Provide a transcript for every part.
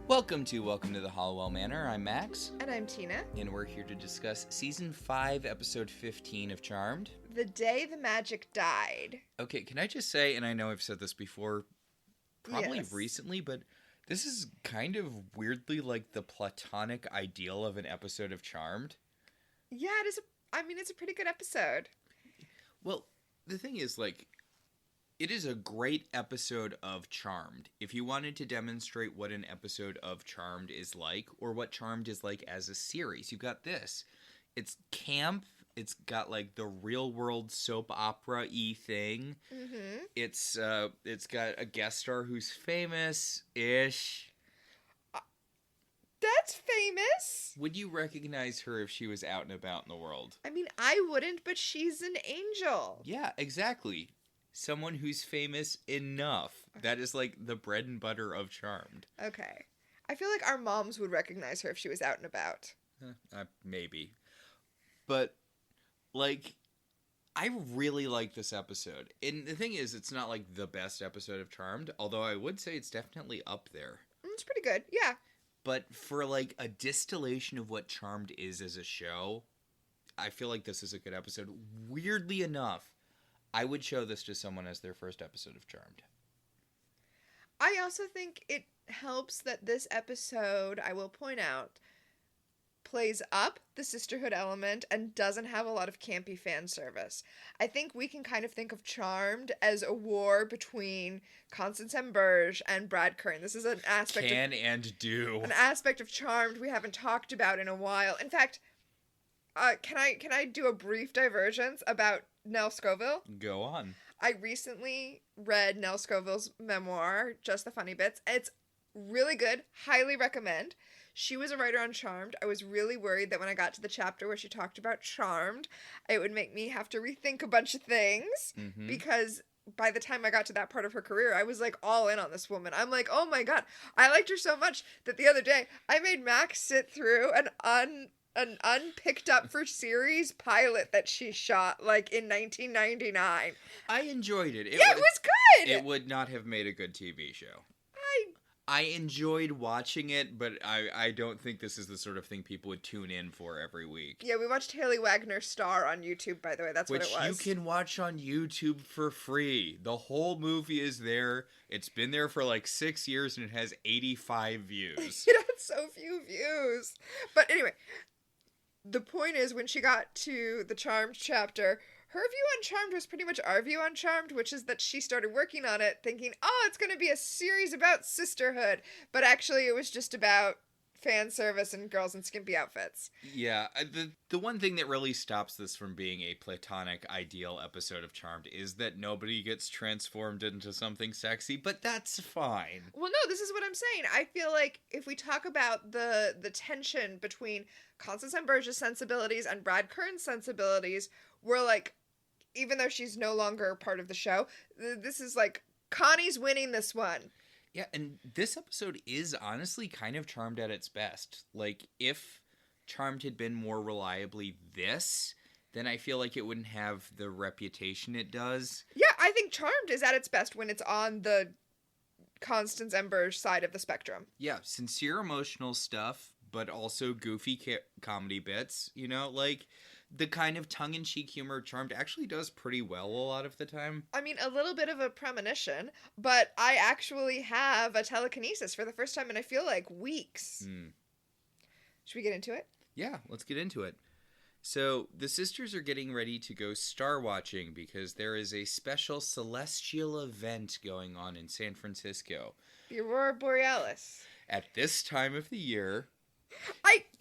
Welcome to the Halliwell Manor. I'm Max. And I'm Tina. And we're here to discuss Season 5, Episode 15 of Charmed. The Day the Magic Died. Okay, can I just say, and I know I've said this before, probably recently, but this is kind of weirdly like the platonic ideal of an episode of Charmed. Yeah, it is. It's a pretty good episode. Well, the thing is, it is a great episode of Charmed. If you wanted to demonstrate what an episode of Charmed is like, or what Charmed is like as a series, you've got this. It's camp. It's got, the real-world soap opera-y thing. Mm-hmm. It's got a guest star who's famous-ish. That's famous. Would you recognize her if she was out and about in the world? I wouldn't, but she's an angel. Yeah, exactly. Someone who's famous enough. That is the bread and butter of Charmed. Okay. I feel like our moms would recognize her if she was out and about. Maybe. But, I really like this episode. And the thing is, it's not the best episode of Charmed, although I would say it's definitely up there. It's pretty good, yeah. But for a distillation of what Charmed is as a show, I feel like this is a good episode. Weirdly enough, I would show this to someone as their first episode of Charmed. I also think it helps that this episode, I will point out, plays up the sisterhood element and doesn't have a lot of campy fan service. I think we can kind of think of Charmed as a war between Constance M. Burge and Brad Kern. This is an aspect an aspect of Charmed we haven't talked about in a while. In fact, can I do a brief divergence about Nell Scovell? Go on. I recently read Nell Scovell's memoir, Just the Funny Bits. It's really good. Highly recommend. She was a writer on Charmed. I was really worried that when I got to the chapter where she talked about Charmed, it would make me have to rethink a bunch of things. Mm-hmm. Because by the time I got to that part of her career, I was all in on this woman. I'm oh my god, I liked her so much that the other day I made Max sit through an unpicked up for series pilot that she shot in 1999. I enjoyed it. It was good. It would not have made a good TV show. I enjoyed watching it, but I don't think this is the sort of thing people would tune in for every week. Yeah, we watched Haley Wagner star on YouTube, by the way. That's what it was. Which you can watch on YouTube for free. The whole movie is there. It's been there for 6 years, and it has 85 views. It had so few views. But anyway, the point is, when she got to the Charmed chapter, her view on Charmed was pretty much our view on Charmed, which is that she started working on it thinking, it's going to be a series about sisterhood. But actually, it was just about fan service and girls in skimpy outfits. Yeah, the one thing that really stops this from being a platonic ideal episode of Charmed is that nobody gets transformed into something sexy, but that's fine. Well, no, this is what I'm saying. I feel like if we talk about the tension between Constance M. Burge's sensibilities and Brad Kern's sensibilities, we're even though she's no longer part of the show, this is Connie's winning this one. Yeah, and this episode is honestly kind of Charmed at its best. If Charmed had been more reliably this, then I feel like it wouldn't have the reputation it does. Yeah, I think Charmed is at its best when it's on the Constance M. Burge side of the spectrum. Yeah, sincere emotional stuff, but also goofy comedy bits, the kind of tongue-in-cheek humor Charmed actually does pretty well a lot of the time. A little bit of a premonition, but I actually have a telekinesis for the first time in I feel weeks. Should we get into it? Yeah, let's get into it. So, the sisters are getting ready to go star watching because there is a special celestial event going on in San Francisco. The Aurora Borealis. At this time of the year,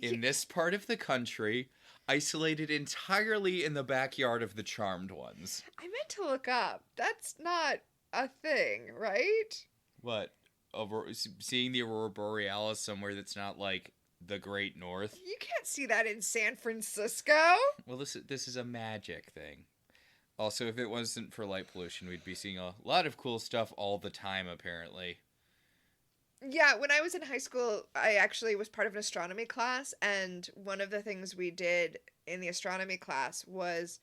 in this part of the country, isolated entirely in the backyard of the Charmed ones. I meant to look up. That's not a thing, right? What? Seeing the Aurora Borealis somewhere that's not the Great North? You can't see that in San Francisco. Well, this is a magic thing. Also, if it wasn't for light pollution, we'd be seeing a lot of cool stuff all the time, apparently. Yeah, when I was in high school, I actually was part of an astronomy class, and one of the things we did in the astronomy class was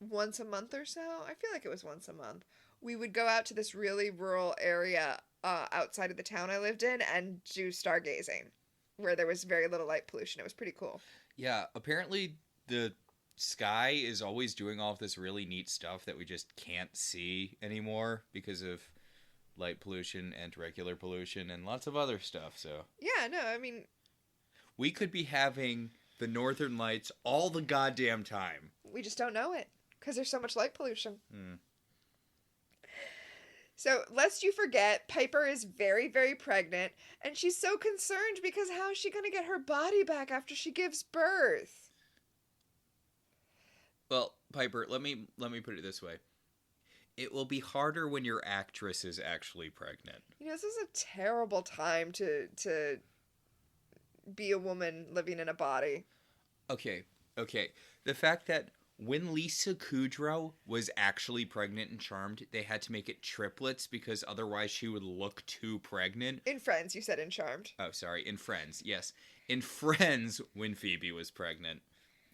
once a month or so, I feel like it was once a month, we would go out to this really rural area outside of the town I lived in and do stargazing, where there was very little light pollution. It was pretty cool. Yeah, apparently the sky is always doing all of this really neat stuff that we just can't see anymore because of light pollution and regular pollution and lots of other stuff. So Yeah, no, I mean, we could be having the northern lights all the goddamn time. we just don't know it because there's so much light pollution. Mm. So, lest you forget, Piper is very, very pregnant, and she's so concerned because how is she going to get her body back after she gives birth? Well, Piper, let me put it this way. It will be harder when your actress is actually pregnant. You know, this is a terrible time to be a woman living in a body. Okay. The fact that when Lisa Kudrow was actually pregnant and Charmed, they had to make it triplets because otherwise she would look too pregnant. In Friends, you said in Charmed. Oh, sorry. In Friends, yes. In Friends, when Phoebe was pregnant.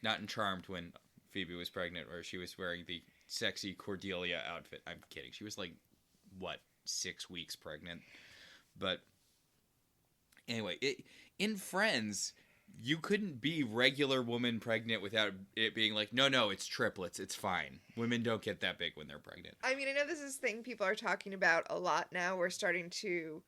Not in Charmed when Phoebe was pregnant, where she was wearing the sexy Cordelia outfit. I'm kidding. She was like, 6 weeks pregnant? But anyway, in Friends, you couldn't be regular woman pregnant without it being like, no, it's triplets. It's fine. Women don't get that big when they're pregnant. I mean, I know this is a thing people are talking about a lot now. We're starting to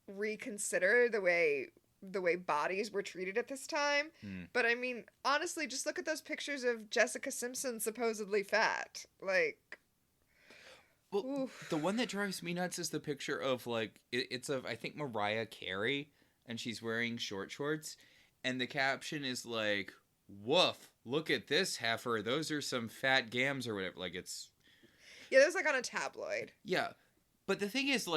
reconsider the way bodies were treated at this time. But I mean, honestly, just look at those pictures of Jessica Simpson supposedly fat. Like, well, oof. The one that drives me nuts is the picture of it's of I think Mariah Carey, and she's wearing short shorts, and the caption is like, "Woof! Look at this heifer. Those are some fat gams or whatever." Like it's Yeah, that was like on a tabloid. Yeah, but the thing is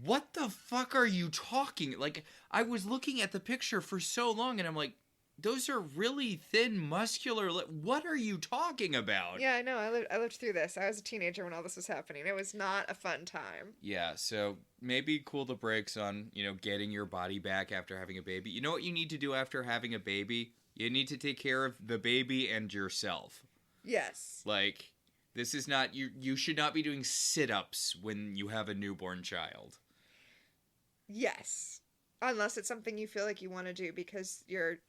what the fuck are you talking? Like, I was looking at the picture for so long, and I'm like, those are really thin, muscular. What are you talking about? Yeah, I know. I lived through this. I was a teenager when all this was happening. It was not a fun time. Yeah, so maybe cool the brakes on, getting your body back after having a baby. You know what you need to do after having a baby? You need to take care of the baby and yourself. Yes. Like, this is not... You should not be doing sit-ups when you have a newborn child. Yes. Unless it's something you feel like you want to do because your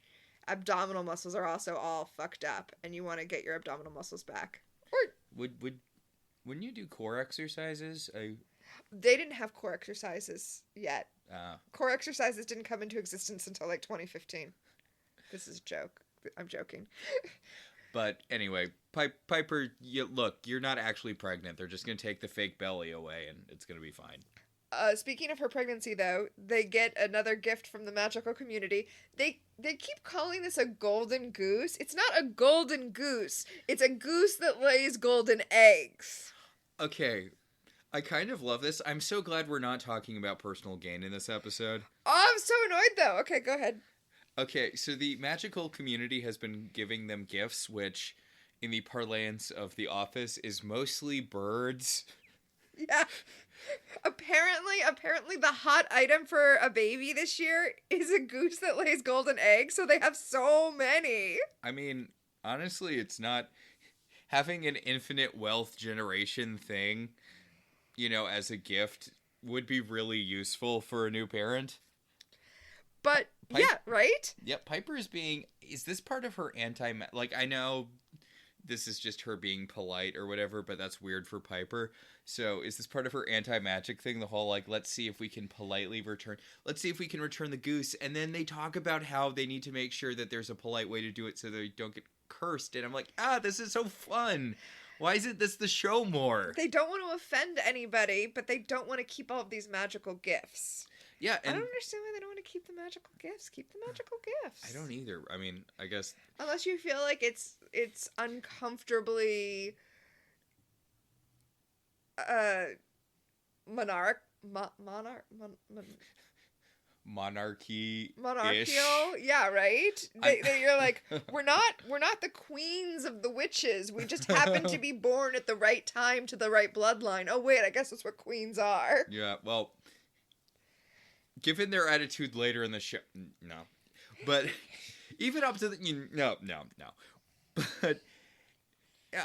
abdominal muscles are also all fucked up and you want to get your abdominal muscles back. Or wouldn't you do core exercises? They didn't have core exercises yet. Uh, Core exercises didn't come into existence until like 2015. This is a joke. I'm joking. But anyway, Piper, you're not actually pregnant. They're just going to take the fake belly away and it's going to be fine. Speaking of her pregnancy, though, they get another gift from the magical community. They keep calling this a golden goose. It's not a golden goose. It's a goose that lays golden eggs. Okay, I kind of love this. I'm so glad we're not talking about personal gain in this episode. Oh, I'm so annoyed, though. Okay, go ahead. Okay, so the magical community has been giving them gifts, which, in the parlance of The Office, is mostly birds. Yeah. Apparently the hot item for a baby this year is a goose that lays golden eggs, so they have so many. I mean, honestly, it's not having an infinite wealth generation thing, as a gift would be really useful for a new parent. But yeah, right? Yeah, Piper is this part of her I know this is just her being polite or whatever, but that's weird for Piper. So is this part of her anti-magic thing? The whole, let's see if we can return the goose. And then they talk about how they need to make sure that there's a polite way to do it so they don't get cursed. And I'm like, this is so fun. Why isn't this the show more? They don't want to offend anybody, but they don't want to keep all of these magical gifts. Yeah, I don't understand why they don't want to keep the magical gifts. Keep the magical gifts. I don't either. I mean, I guess... Unless you feel like it's uncomfortably... monarchy-ish. Monarchical, yeah, right. You're like, we're not the queens of the witches. We just happen to be born at the right time to the right bloodline. Oh wait, I guess that's what queens are. Yeah, well, given their attitude later in the show, no, but even up to the no. But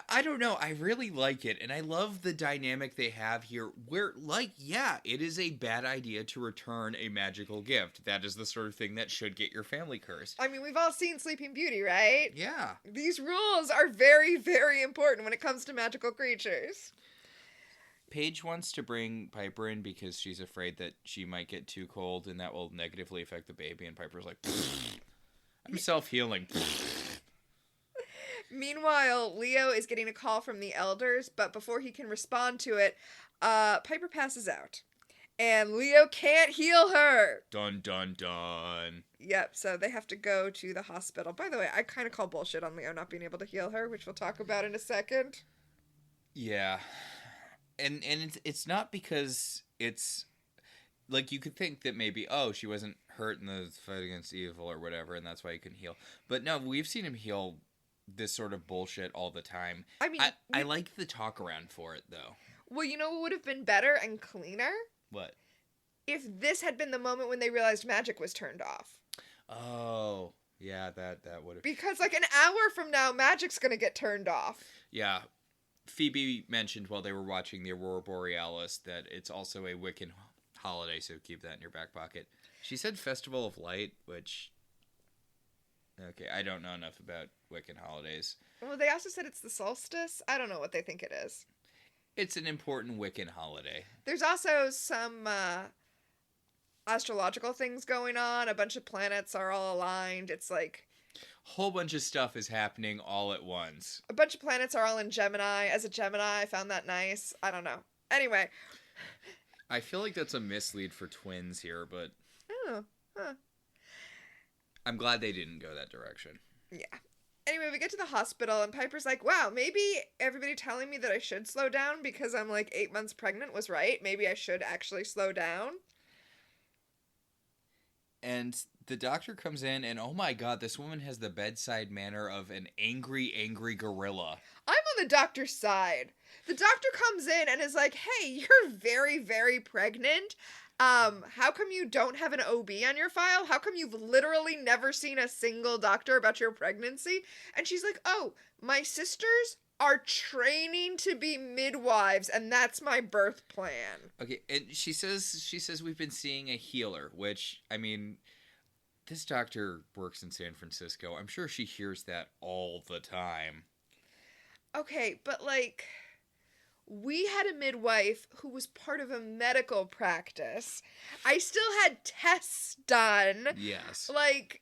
I don't know. I really like it, and I love the dynamic they have here where, like, yeah, it is a bad idea to return a magical gift. That is the sort of thing that should get your family cursed. I mean, we've all seen Sleeping Beauty, right? Yeah. These rules are very, very important when it comes to magical creatures. Paige wants to bring Piper in because she's afraid that she might get too cold and that will negatively affect the baby, and Piper's like, I'm self-healing. Meanwhile, Leo is getting a call from the elders, but before he can respond to it, Piper passes out. And Leo can't heal her. Dun, dun, dun. Yep, so they have to go to the hospital. By the way, I kind of call bullshit on Leo not being able to heal her, which we'll talk about in a second. Yeah. And it's not because it's... Like, you could think that maybe, oh, she wasn't hurt in the fight against evil or whatever, and that's why he couldn't heal. But no, we've seen him heal this sort of bullshit all the time. I mean... I like the talk around for it, though. Well, you know what would have been better and cleaner? What? If this had been the moment when they realized magic was turned off. Oh, yeah, that would have... Because, like, an hour from now, magic's gonna get turned off. Yeah. Phoebe mentioned while they were watching the Aurora Borealis that it's also a Wiccan holiday, so keep that in your back pocket. She said Festival of Light, which... Okay, I don't know enough about Wiccan holidays. Well, they also said it's the solstice. I don't know what they think it is. It's an important Wiccan holiday. There's also some astrological things going on. A bunch of planets are all aligned. It's like... Whole bunch of stuff is happening all at once. A bunch of planets are all in Gemini. As a Gemini, I found that nice. I don't know. Anyway. I feel like that's a mislead for twins here, but... Oh, huh. I'm glad they didn't go that direction. Yeah. Anyway, we get to the hospital, and Piper's like, wow, maybe everybody telling me that I should slow down because I'm like 8 months pregnant was right. Maybe I should actually slow down. And the doctor comes in, and oh my god, this woman has the bedside manner of an angry, angry gorilla. I'm on the doctor's side. The doctor comes in and is like, hey, you're very, very pregnant. How come you don't have an OB on your file? How come you've literally never seen a single doctor about your pregnancy? And she's like, oh, my sisters are training to be midwives, and that's my birth plan. Okay, and she says we've been seeing a healer, which, I mean, this doctor works in San Francisco. I'm sure she hears that all the time. Okay, but like... We had a midwife who was part of a medical practice. I still had tests done. Yes. Like,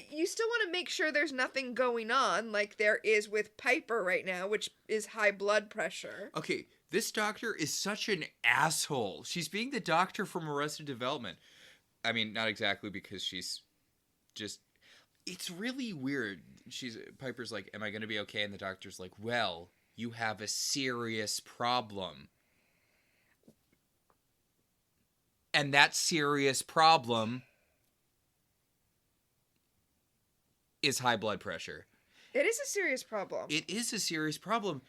you still want to make sure there's nothing going on, like there is with Piper right now, which is high blood pressure. Okay, this doctor is such an asshole. She's being the doctor from Arrested Development. I mean, not exactly, because she's just... It's really weird. Piper's like, am I going to be okay? And the doctor's like, well... You have a serious problem. And that serious problem is high blood pressure. It is a serious problem. It is a serious problem.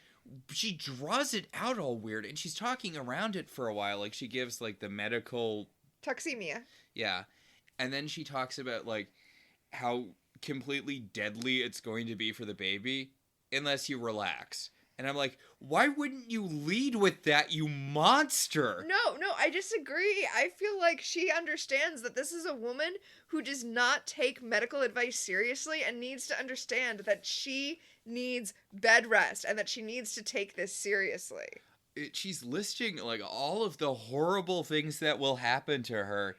She draws it out all weird, and she's talking around it for a while. Like, she gives, like, the medical... Toxemia. Yeah. And then she talks about, like, how completely deadly it's going to be for the baby unless you relax. And I'm like, why wouldn't you lead with that, you monster? No, I disagree. I feel like she understands that this is a woman who does not take medical advice seriously and needs to understand that she needs bed rest and that she needs to take this seriously. She's listing, like, all of the horrible things that will happen to her.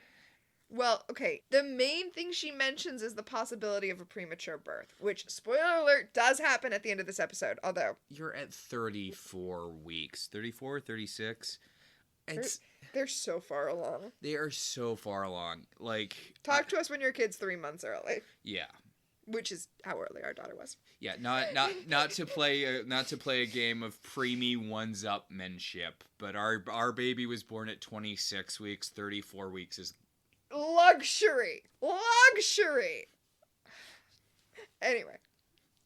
Well, okay, the main thing she mentions is the possibility of a premature birth, which, spoiler alert, does happen at the end of this episode, although... You're at 34 weeks. 34, 36? They're so far along. They are so far along. Like... Talk to us when your kid's 3 months early. Yeah. Which is how early our daughter was. Yeah, not to play a game of preemie ones-upmanship, but our baby was born at 26 weeks. 34 weeks is... Luxury! Anyway,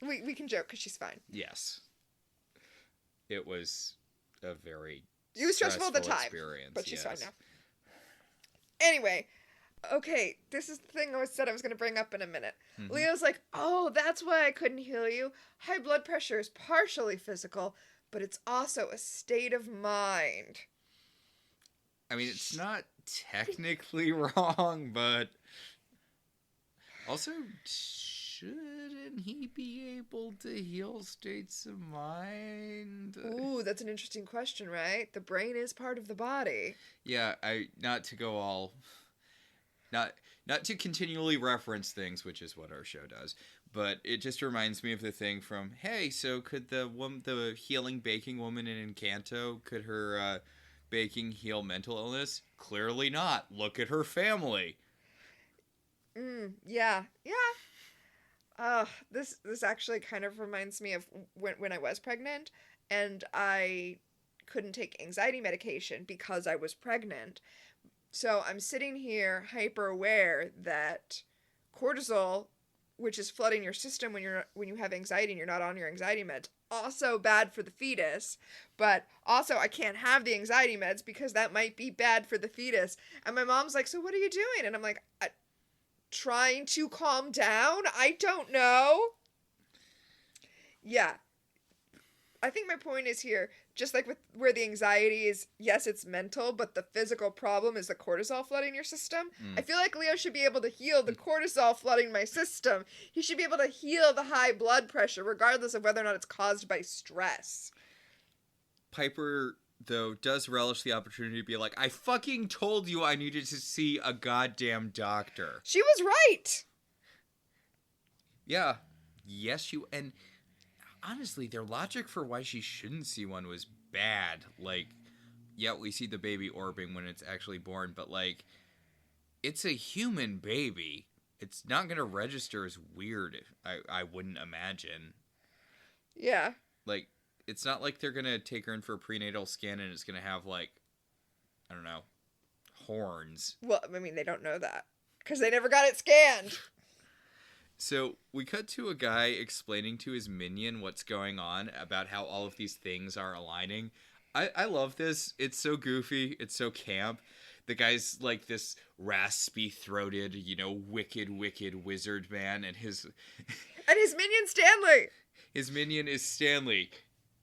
we can joke because she's fine. Yes. It was a very stressful at the time, experience. but she's fine now. Anyway, Okay, this is the thing I said I was going to bring up in a minute. Mm-hmm. Leo's like, oh, that's why I couldn't heal you. High blood pressure is partially physical, but it's also a state of mind. I mean, it's not technically wrong, but also, shouldn't he be able to heal states of mind? Ooh, that's an interesting question, right? The brain is part of the body. Yeah, not to go all not to continually reference things, which is what our show does, but it just reminds me of the thing from, hey, so could the healing baking woman in Encanto, could her baking heal mental illness? Clearly not. Look at her family. Yeah. This actually kind of reminds me of when I was pregnant and I couldn't take anxiety medication because I was pregnant. So I'm sitting here hyper aware that cortisol, which is flooding your system when you have anxiety and you're not on your anxiety meds, also bad for the fetus, but also I can't have the anxiety meds because that might be bad for the fetus. And my mom's like, "So what are you doing?" And I'm like, trying to calm down? I don't know. Yeah. I think my point is here, just like with where the anxiety is, yes, it's mental, but the physical problem is the cortisol flooding your system. I feel like Leo should be able to heal the cortisol flooding my system. He should be able to heal the high blood pressure, regardless of whether or not it's caused by stress. Piper, though, does relish the opportunity to be like, I fucking told you I needed to see a goddamn doctor. She was right. Yeah. Yes, and honestly, their logic for why she shouldn't see one was bad. Like, yeah, we see the baby orbing when it's actually born, but, like, it's a human baby. It's not going to register as weird, I wouldn't imagine. Yeah. Like, it's not like they're going to take her in for a prenatal scan and it's going to have, like, I don't know, horns. Well, I mean, they don't know that because they never got it scanned. So we cut to a guy explaining to his minion what's going on about how all of these things are aligning. I love this. It's so goofy. It's so camp. The guy's like this raspy-throated, wicked wizard man, and his minion Stanley. His minion is Stanley.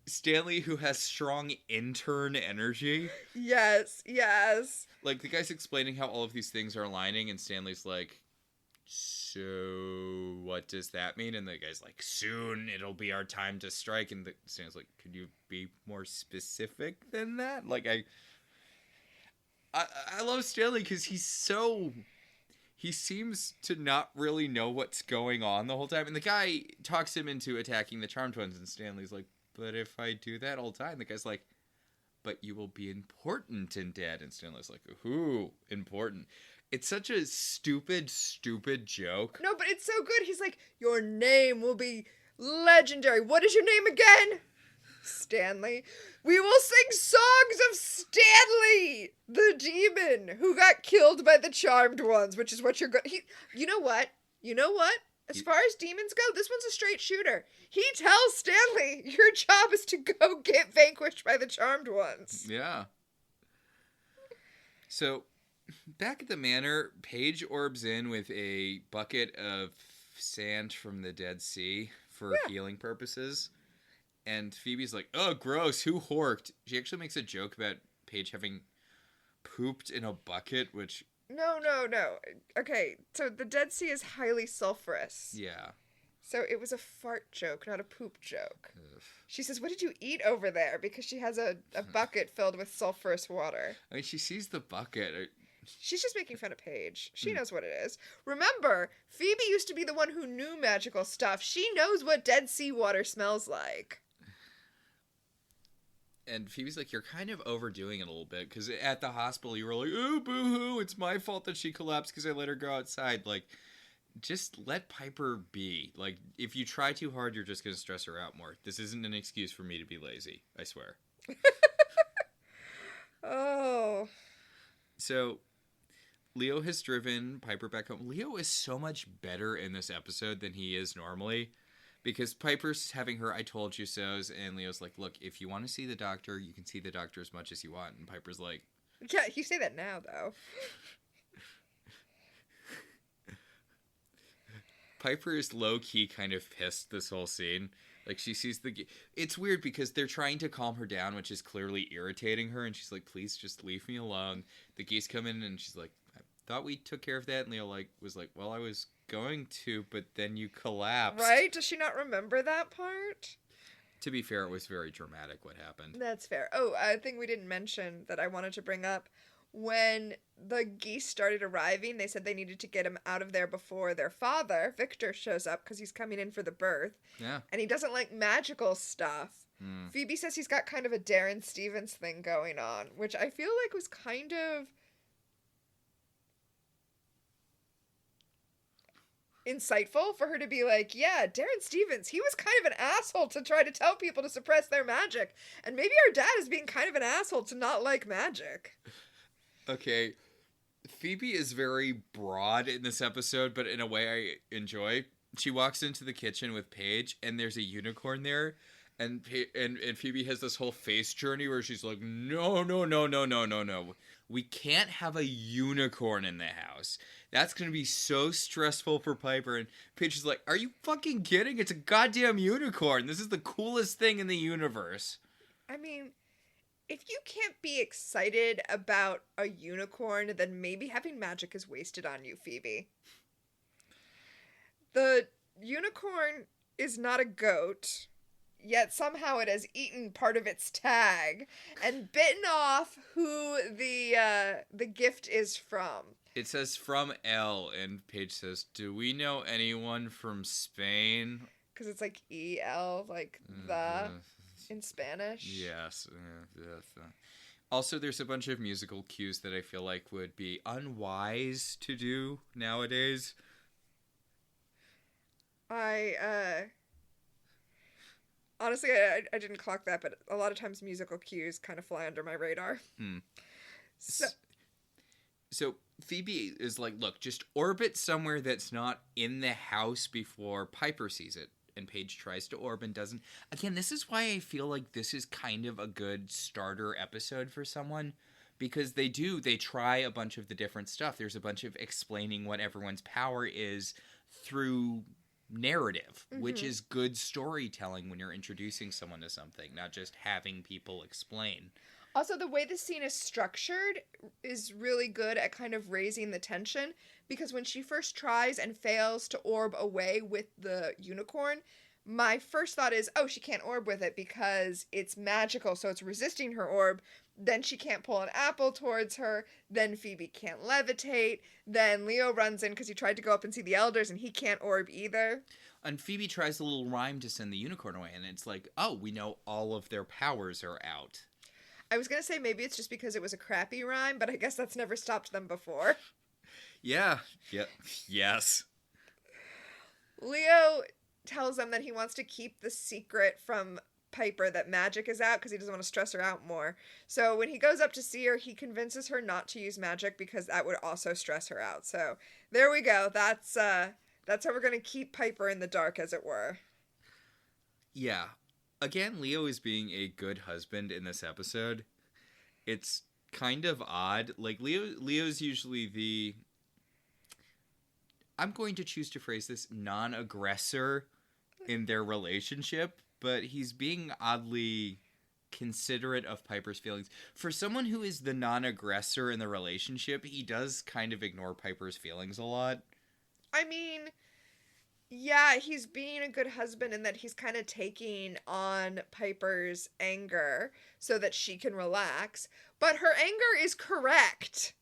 Stanley, who has strong intern energy. Yes. Like, the guy's explaining how all of these things are aligning, and Stanley's like, so what does that mean? And the guy's like, soon it'll be our time to strike. And Stanley's like, could you be more specific than that? Like, I love Stanley because he seems to not really know what's going on the whole time. And the guy talks him into attacking the Charmed Ones, and Stanley's like, but if I do that all the time, the guy's like, but you will be important in Dad. And Stanley's like, who important? It's such a stupid joke. No, but it's so good. He's like, your name will be legendary. What is your name again? Stanley. We will sing songs of Stanley, the demon who got killed by the Charmed Ones, which is what you're going. You know what? As far as demons go, this one's a straight shooter. He tells Stanley, your job is to go get vanquished by the Charmed Ones. Yeah. So, back at the manor, Paige orbs in with a bucket of sand from the Dead Sea for healing purposes. And Phoebe's like, oh, gross, who horked? She actually makes a joke about Paige having pooped in a bucket, which... No. Okay, so the Dead Sea is highly sulfurous. Yeah. So it was a fart joke, not a poop joke. Ugh. She says, what did you eat over there? Because she has a bucket filled with sulfurous water. I mean, she sees the bucket. She's just making fun of Paige. She knows what it is. Remember, Phoebe used to be the one who knew magical stuff. She knows what Dead Sea water smells like. And Phoebe's like, you're kind of overdoing it a little bit. Because at the hospital, you were like, oh, boo-hoo, it's my fault that she collapsed because I let her go outside. Like, just let Piper be. Like, if you try too hard, you're just going to stress her out more. This isn't an excuse for me to be lazy. I swear. Oh. So, Leo has driven Piper back home. Leo is so much better in this episode than he is normally. Because Piper's having her I told you so's, and Leo's like, look, if you want to see the doctor, you can see the doctor as much as you want. And Piper's like... Yeah, you say that now, though. Piper is low-key kind of pissed this whole scene. Like, she sees it's weird because they're trying to calm her down, which is clearly irritating her, and she's like, please just leave me alone. The geese come in, and she's like, I thought we took care of that. And Leo was like, well, I was going to, but then you collapsed. Right? Does she not remember that part? To be fair, it was very dramatic what happened. That's fair. Oh, a thing we didn't mention that I wanted to bring up. When the geese started arriving, they said they needed to get him out of there before their father, Victor, shows up because he's coming in for the birth. Yeah. And he doesn't like magical stuff. Phoebe says he's got kind of a Darren Stevens thing going on, which I feel like was kind of insightful for her to be like, yeah, Darren Stevens, he was kind of an asshole to try to tell people to suppress their magic. And maybe our dad is being kind of an asshole to not like magic. Okay, Phoebe is very broad in this episode, but in a way I enjoy. She walks into the kitchen with Paige, and there's a unicorn there, and Phoebe has this whole face journey where she's like, no. We can't have a unicorn in the house. That's going to be so stressful for Piper. And Paige is like, are you fucking kidding? It's a goddamn unicorn. This is the coolest thing in the universe. I mean, if you can't be excited about a unicorn, then maybe having magic is wasted on you, Phoebe. The unicorn is not a goat, yet somehow it has eaten part of its tag and bitten off who the gift is from. It says from L, and Paige says, do we know anyone from Spain? Because it's like E-L, like the... in Spanish. Yes. Also, there's a bunch of musical cues that I feel like would be unwise to do nowadays. Honestly, I didn't clock that, but a lot of times musical cues kind of fly under my radar. So Phoebe is like, look, just orbit somewhere that's not in the house before Piper sees it. And Paige tries to orb and doesn't. Again, this is why I feel like this is kind of a good starter episode for someone. Because they try a bunch of the different stuff. There's a bunch of explaining what everyone's power is through narrative, which is good storytelling when you're introducing someone to something, not just having people explain. Also, the way the scene is structured is really good at kind of raising the tension, because when she first tries and fails to orb away with the unicorn, my first thought is, oh, she can't orb with it because it's magical, so it's resisting her orb. Then she can't pull an apple towards her. Then Phoebe can't levitate. Then Leo runs in because he tried to go up and see the elders, and he can't orb either. And Phoebe tries a little rhyme to send the unicorn away, and it's like, oh, we know all of their powers are out. I was going to say maybe it's just because it was a crappy rhyme, but I guess that's never stopped them before. Yeah. Yes. Leo tells them that he wants to keep the secret from Piper that magic is out because he doesn't want to stress her out more. So when he goes up to see her, he convinces her not to use magic because that would also stress her out. So there we go. That's how we're going to keep Piper in the dark, as it were. Yeah. Again, Leo is being a good husband in this episode. It's kind of odd. Like, Leo's usually the... I'm going to choose to phrase this non-aggressor in their relationship, but he's being oddly considerate of Piper's feelings. For someone who is the non-aggressor in the relationship, he does kind of ignore Piper's feelings a lot. I mean... yeah, he's being a good husband in that he's kind of taking on Piper's anger so that she can relax. But her anger is correct.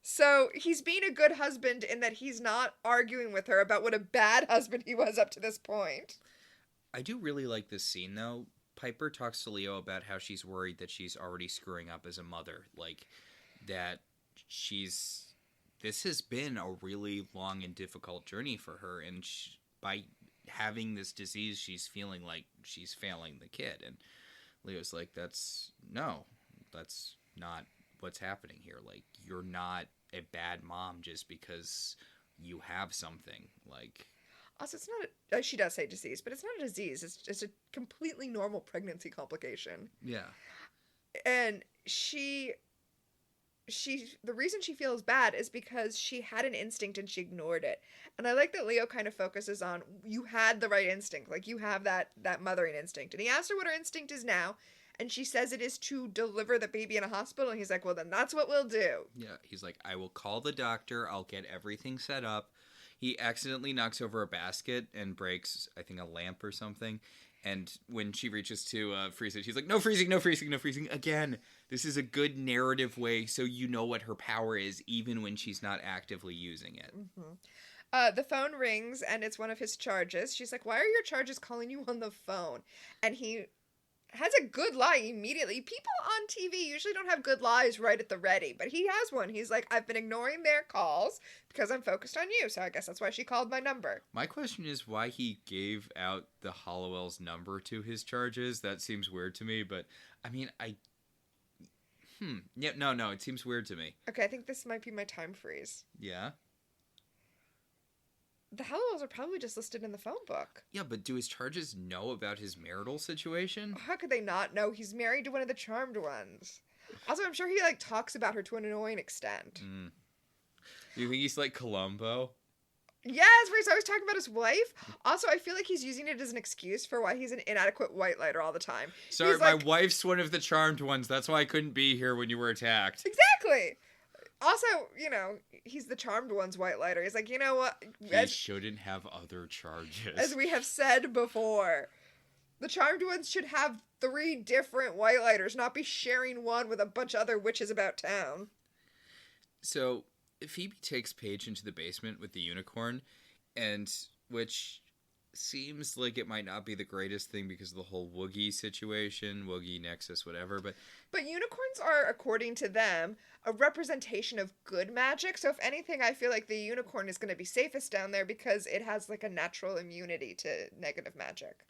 So he's being a good husband in that he's not arguing with her about what a bad husband he was up to this point. I do really like this scene, though. Piper talks to Leo about how she's worried that she's already screwing up as a mother. Like, that this has been a really long and difficult journey for her, and by having this disease, she's feeling like she's failing the kid. And Leo's like, that's not what's happening here. Like, you're not a bad mom just because you have something. Like, also, it's not she does say disease, but it's not a disease. It's a completely normal pregnancy complication. Yeah. And she the reason she feels bad is because she had an instinct and she ignored it. And I like that Leo kind of focuses on, you had the right instinct, like you have that mothering instinct. And he asks her what her instinct is now, and she says it is to deliver the baby in a hospital, and he's like, well, then that's what we'll do. Yeah, he's like, I will call the doctor, I'll get everything set up. He accidentally knocks over a basket and breaks, I think, a lamp or something. And when she reaches to freeze it, she's like, no freezing, no freezing, no freezing. Again, this is a good narrative way so you know what her power is, even when she's not actively using it. The phone rings, and it's one of his charges. She's like, why are your charges calling you on the phone? And he has a good lie immediately. People on TV usually don't have good lies right at the ready, but he has one. He's like, I've been ignoring their calls because I'm focused on you, so I guess that's why she called my number. My question is why he gave out the Halliwell's number to his charges. That seems weird to me, but I mean, yeah, no, it seems weird to me. Okay, I think this might be my time freeze. Yeah? The Halliwells are probably just listed in the phone book. Yeah, but do his charges know about his marital situation? How could they not know? He's married to one of the charmed ones. Also, I'm sure he, like, talks about her to an annoying extent. Do you think he's like Columbo? Yes, where he's always talking about his wife. Also, I feel like he's using it as an excuse for why he's an inadequate white lighter all the time. Sorry, He's my like, wife's one of the charmed ones. That's why I couldn't be here when you were attacked. exactly. Also, you know, he's the charmed one's white lighter. He's like, you know what? He shouldn't have other charges. As we have said before, the charmed ones should have 3 different white lighters, not be sharing one with a bunch of other witches about town. So, Phoebe takes Paige into the basement with the unicorn, and which seems like it might not be the greatest thing because of the whole Woogie situation, Woogie Nexus, whatever, but unicorns are, according to them, a representation of good magic, so if anything, I feel like the unicorn is going to be safest down there because it has, like, a natural immunity to negative magic.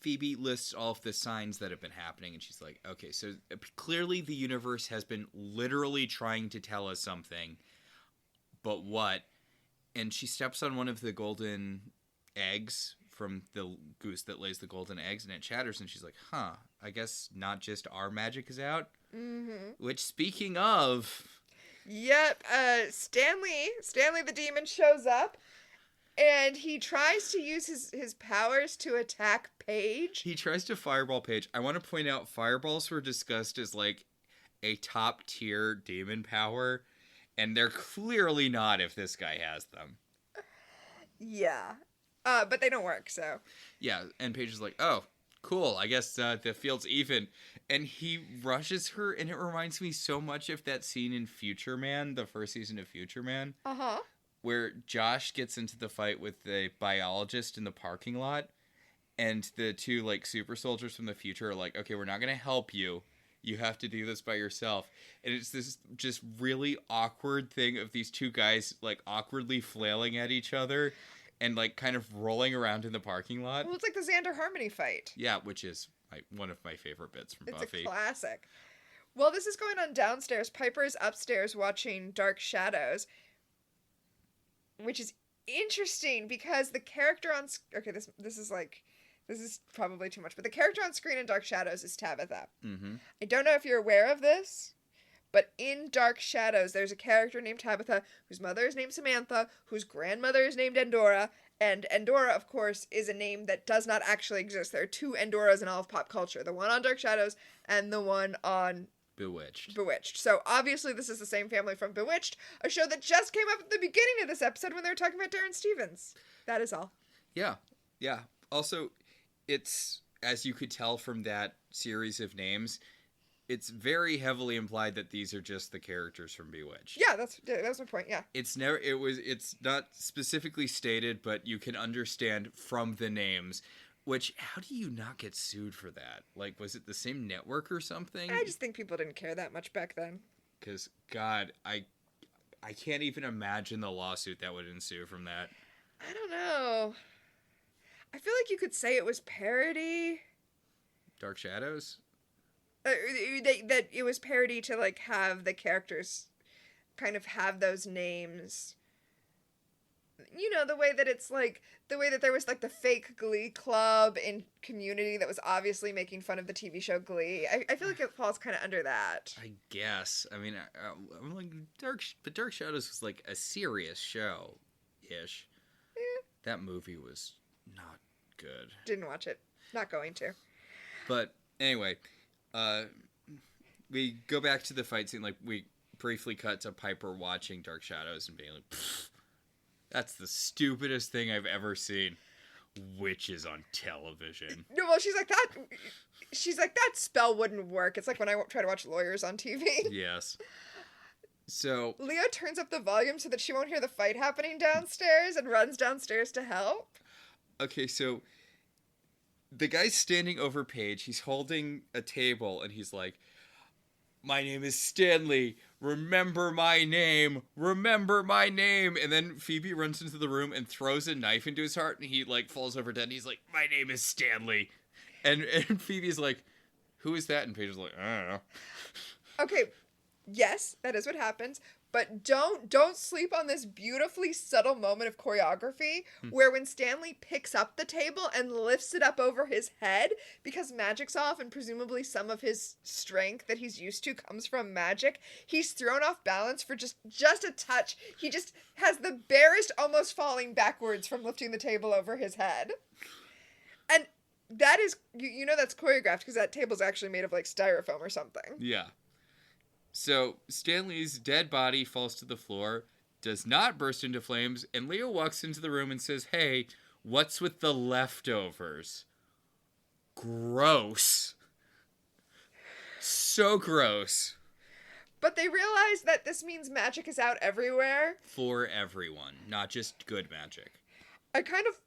Phoebe lists all of the signs that have been happening, and she's like, okay, so clearly the universe has been literally trying to tell us something, but what? And she steps on one of the golden eggs from the goose that lays the golden eggs, and it shatters, and she's like, I guess not just our magic is out? Mm-hmm. Which, speaking of... Yep, Stanley the demon shows up, and he tries to use his powers to attack Paige. He tries to fireball Paige. I want to point out, fireballs were discussed as, like, a top-tier demon power, and they're clearly not if this guy has them. Yeah. But they don't work, so. Yeah, and Paige is like, oh, cool, I guess the field's even. And he rushes her, and it reminds me so much of that scene in Future Man, the first season of Future Man. Uh-huh. Where Josh gets into the fight with the biologist in the parking lot, and the 2, like, super soldiers from the future are like, okay, we're not going to help you. You have to do this by yourself. And it's this just really awkward thing of these 2 guys, like, awkwardly flailing at each other and, like, kind of rolling around in the parking lot. Well, it's like the Xander Harmony fight. Yeah, which is one of my favorite bits from Buffy. It's a classic. Well, this is going on downstairs. Piper is upstairs watching Dark Shadows, which is interesting because the character on... Okay, this is probably too much, but the character on screen in Dark Shadows is Tabitha. Mm-hmm. I don't know if you're aware of this, but in Dark Shadows, there's a character named Tabitha whose mother is named Samantha, whose grandmother is named Endora, and Endora, of course, is a name that does not actually exist. There are 2 Endoras in all of pop culture, the one on Dark Shadows and the one on... Bewitched. So obviously this is the same family from Bewitched, a show that just came up at the beginning of this episode when they were talking about Darren Stevens. That is all. Yeah. Also, it's, as you could tell from that series of names, it's very heavily implied that these are just the characters from Bewitched. Yeah, that's my point, yeah. It's not specifically stated, but you can understand from the names. Which, how do you not get sued for that? Like, was it the same network or something? I just think people didn't care that much back then. Because, God, I can't even imagine the lawsuit that would ensue from that. I don't know. I feel like you could say it was parody. Dark Shadows? That it was parody to, like, have the characters kind of have those names You know, the way that it's like, the way that there was like the fake Glee club in Community that was obviously making fun of the TV show Glee. I feel like it falls kind of under that. I guess. I mean, I'm like but Dark Shadows was like a serious show, ish. Yeah. That movie was not good. Didn't watch it. Not going to. But anyway, we go back to the fight scene. Like, we briefly cut to Piper watching Dark Shadows and being like, that's the stupidest thing I've ever seen. Witches on television. No, well, she's like, that spell wouldn't work. It's like when I try to watch Lawyers on TV. Yes. So Leo turns up the volume so that she won't hear the fight happening downstairs and runs downstairs to help. Okay, so the guy's standing over Paige. He's holding a table, and he's like, my name is Stanley. Remember my name. Remember my name. And then Phoebe runs into the room and throws a knife into his heart, and he, like, falls over dead, and he's like, my name is Stanley. And Phoebe's like, who is that? And Paige is like, I don't know. Okay, yes, that is what happens. But don't sleep on this beautifully subtle moment of choreography where when Stanley picks up the table and lifts it up over his head, because magic's off and presumably some of his strength that he's used to comes from magic, he's thrown off balance for just a touch. He just has the barest almost falling backwards from lifting the table over his head. And that is, you know that's choreographed because that table's actually made of like styrofoam or something. Yeah. So Stanley's dead body falls to the floor, does not burst into flames, and Leo walks into the room and says, hey, what's with the leftovers? Gross. So gross. But they realize that this means magic is out everywhere. For everyone, not just good magic. I kind of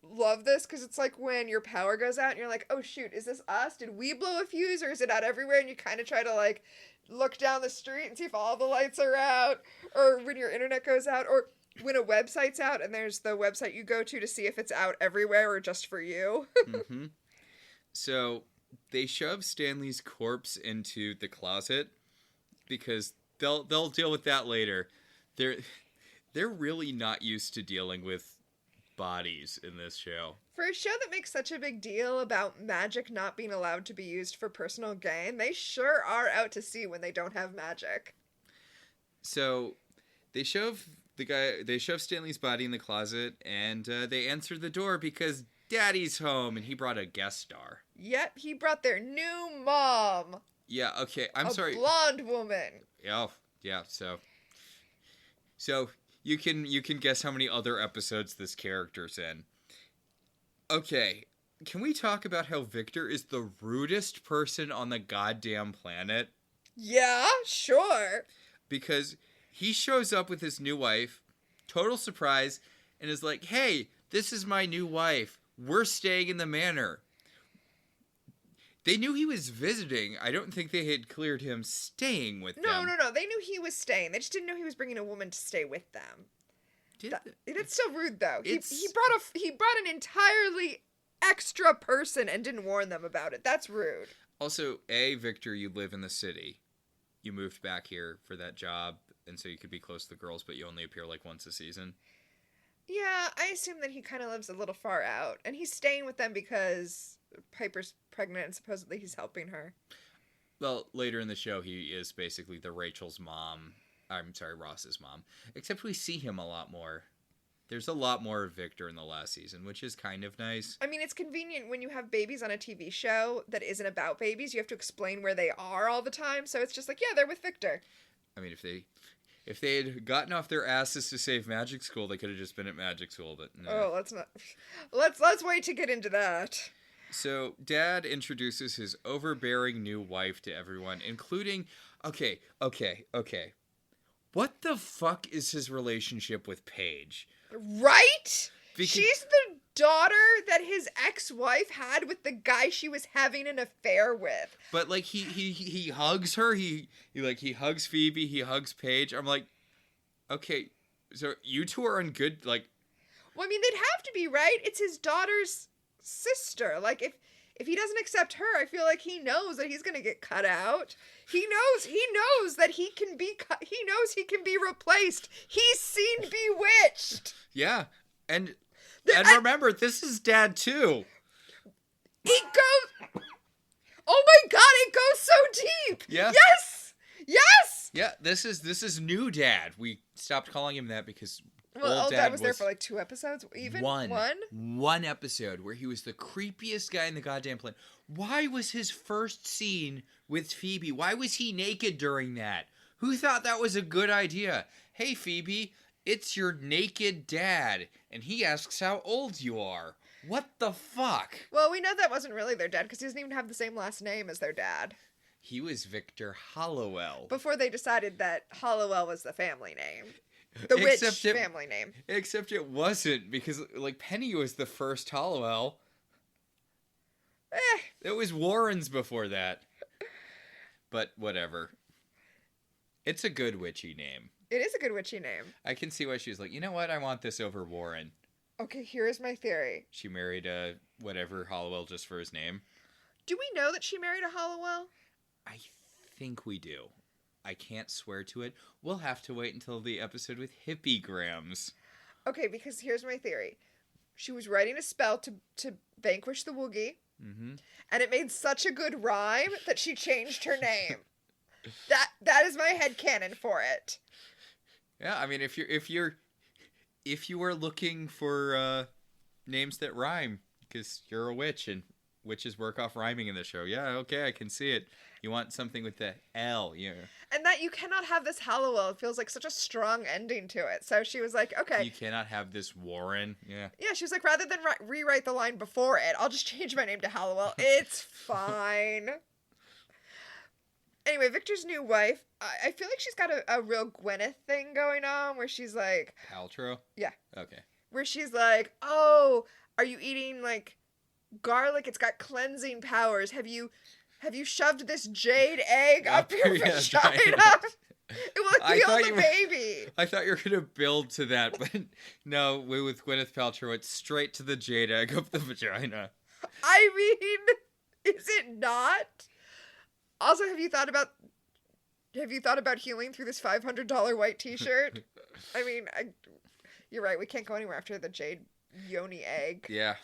love this because it's like when your power goes out and you're like, oh shoot, is this us? Did we blow a fuse or is it out everywhere? And you kind of try to like look down the street and see if all the lights are out, or when your internet goes out, or when a website's out and there's the website you go to see if it's out everywhere or just for you. Mm-hmm. So they shove Stanley's corpse into the closet because they'll deal with that later. They're really not used to dealing with bodies in this show. For a show that makes such a big deal about magic not being allowed to be used for personal gain, they sure are out to sea when they don't have magic. So they shove Stanley's body in the closet, and they answer the door because Daddy's home, and he brought a guest star. Yep, he brought their new mom. Yeah, okay, I'm sorry. A blonde woman. Oh, yeah, so you can guess how many other episodes this character's in. Okay, can we talk about how Victor is the rudest person on the goddamn planet? Yeah, sure. Because he shows up with his new wife, total surprise, and is like, hey, this is my new wife. We're staying in the manor. They knew he was visiting. I don't think they had cleared him staying with them. No. They knew he was staying. They just didn't know he was bringing a woman to stay with them. It's still rude, though. He brought an entirely extra person and didn't warn them about it. That's rude. Also, Victor, you live in the city. You moved back here for that job, and so you could be close to the girls, but you only appear like once a season. Yeah, I assume that he kind of lives a little far out, and he's staying with them because Piper's pregnant and supposedly he's helping her. Well, later in the show, he is basically the Ross's mom, except we see him a lot more. There's a lot more of Victor in the last season, which is kind of nice. I mean, it's convenient when you have babies on a TV show that isn't about babies. You have to explain where they are all the time, so it's just like, yeah, they're with Victor. I mean, if they had gotten off their asses to save Magic School, they could have just been at Magic School, but no. Oh, let's not. Let's wait to get into that. So, Dad introduces his overbearing new wife to everyone, including... Okay. What the fuck is his relationship with Paige? Right? She's the daughter that his ex-wife had with the guy she was having an affair with. But, like, he hugs her, he hugs Phoebe, he hugs Paige. I'm like, okay, so you two are on good, like... Well, I mean, they'd have to be, right? It's his daughter's sister. Like, if he doesn't accept her, I feel like he knows that he's gonna get cut out. He knows that he can be he knows he can be replaced. He's seen Bewitched. Yeah. And remember, this is Dad too. It goes. Oh my God! It goes so deep. Yeah. Yes. Yes. Yeah. This is new Dad. We stopped calling him that because old Dad was there for like 2 episodes. Even one episode where he was the creepiest guy in the goddamn planet. Why was his first scene with Phoebe? Why was he naked during that? Who thought that was a good idea? Hey Phoebe, it's your naked dad, and he asks how old you are. What the fuck? Well, we know that wasn't really their dad because he doesn't even have the same last name as their dad. He was Victor Halliwell. Before they decided that Halliwell was the family name. The witch family name. Except it wasn't, because like Penny was the first Halliwell. It was Warren's before that. But whatever. It's a good witchy name. It is a good witchy name. I can see why she was like, you know what? I want this over Warren. Okay, here's my theory. She married whatever Halliwell just for his name. Do we know that she married a Halliwell? I think we do. I can't swear to it. We'll have to wait until the episode with Hippiegrams. Okay, because here's my theory. She was writing a spell to vanquish the Woogie, and it made such a good rhyme that she changed her name. That is my headcanon for it. Yeah, I mean, if you were looking for names that rhyme, because you're a witch and witches work off rhyming in the show. Yeah, okay, I can see it. You want something with the L, yeah. And that you cannot have this Halliwell. It feels like such a strong ending to it. So she was like, okay. You cannot have this Warren, yeah. Yeah, she was like, rather than rewrite the line before it, I'll just change my name to Halliwell. It's fine. Anyway, Victor's new wife, I feel like she's got a real Gwyneth thing going on where she's like... Paltrow? Yeah. Okay. Where she's like, oh, are you eating, like, garlic? It's got cleansing powers. Have you shoved this jade egg up your vagina? It will heal the baby. I thought you were going to build to that, but no, with Gwyneth Paltrow, it's straight to the jade egg up the vagina. I mean, is it not? Also, have you thought about healing through this $500 white t-shirt? I mean, you're right. We can't go anywhere after the jade yoni egg. Yeah.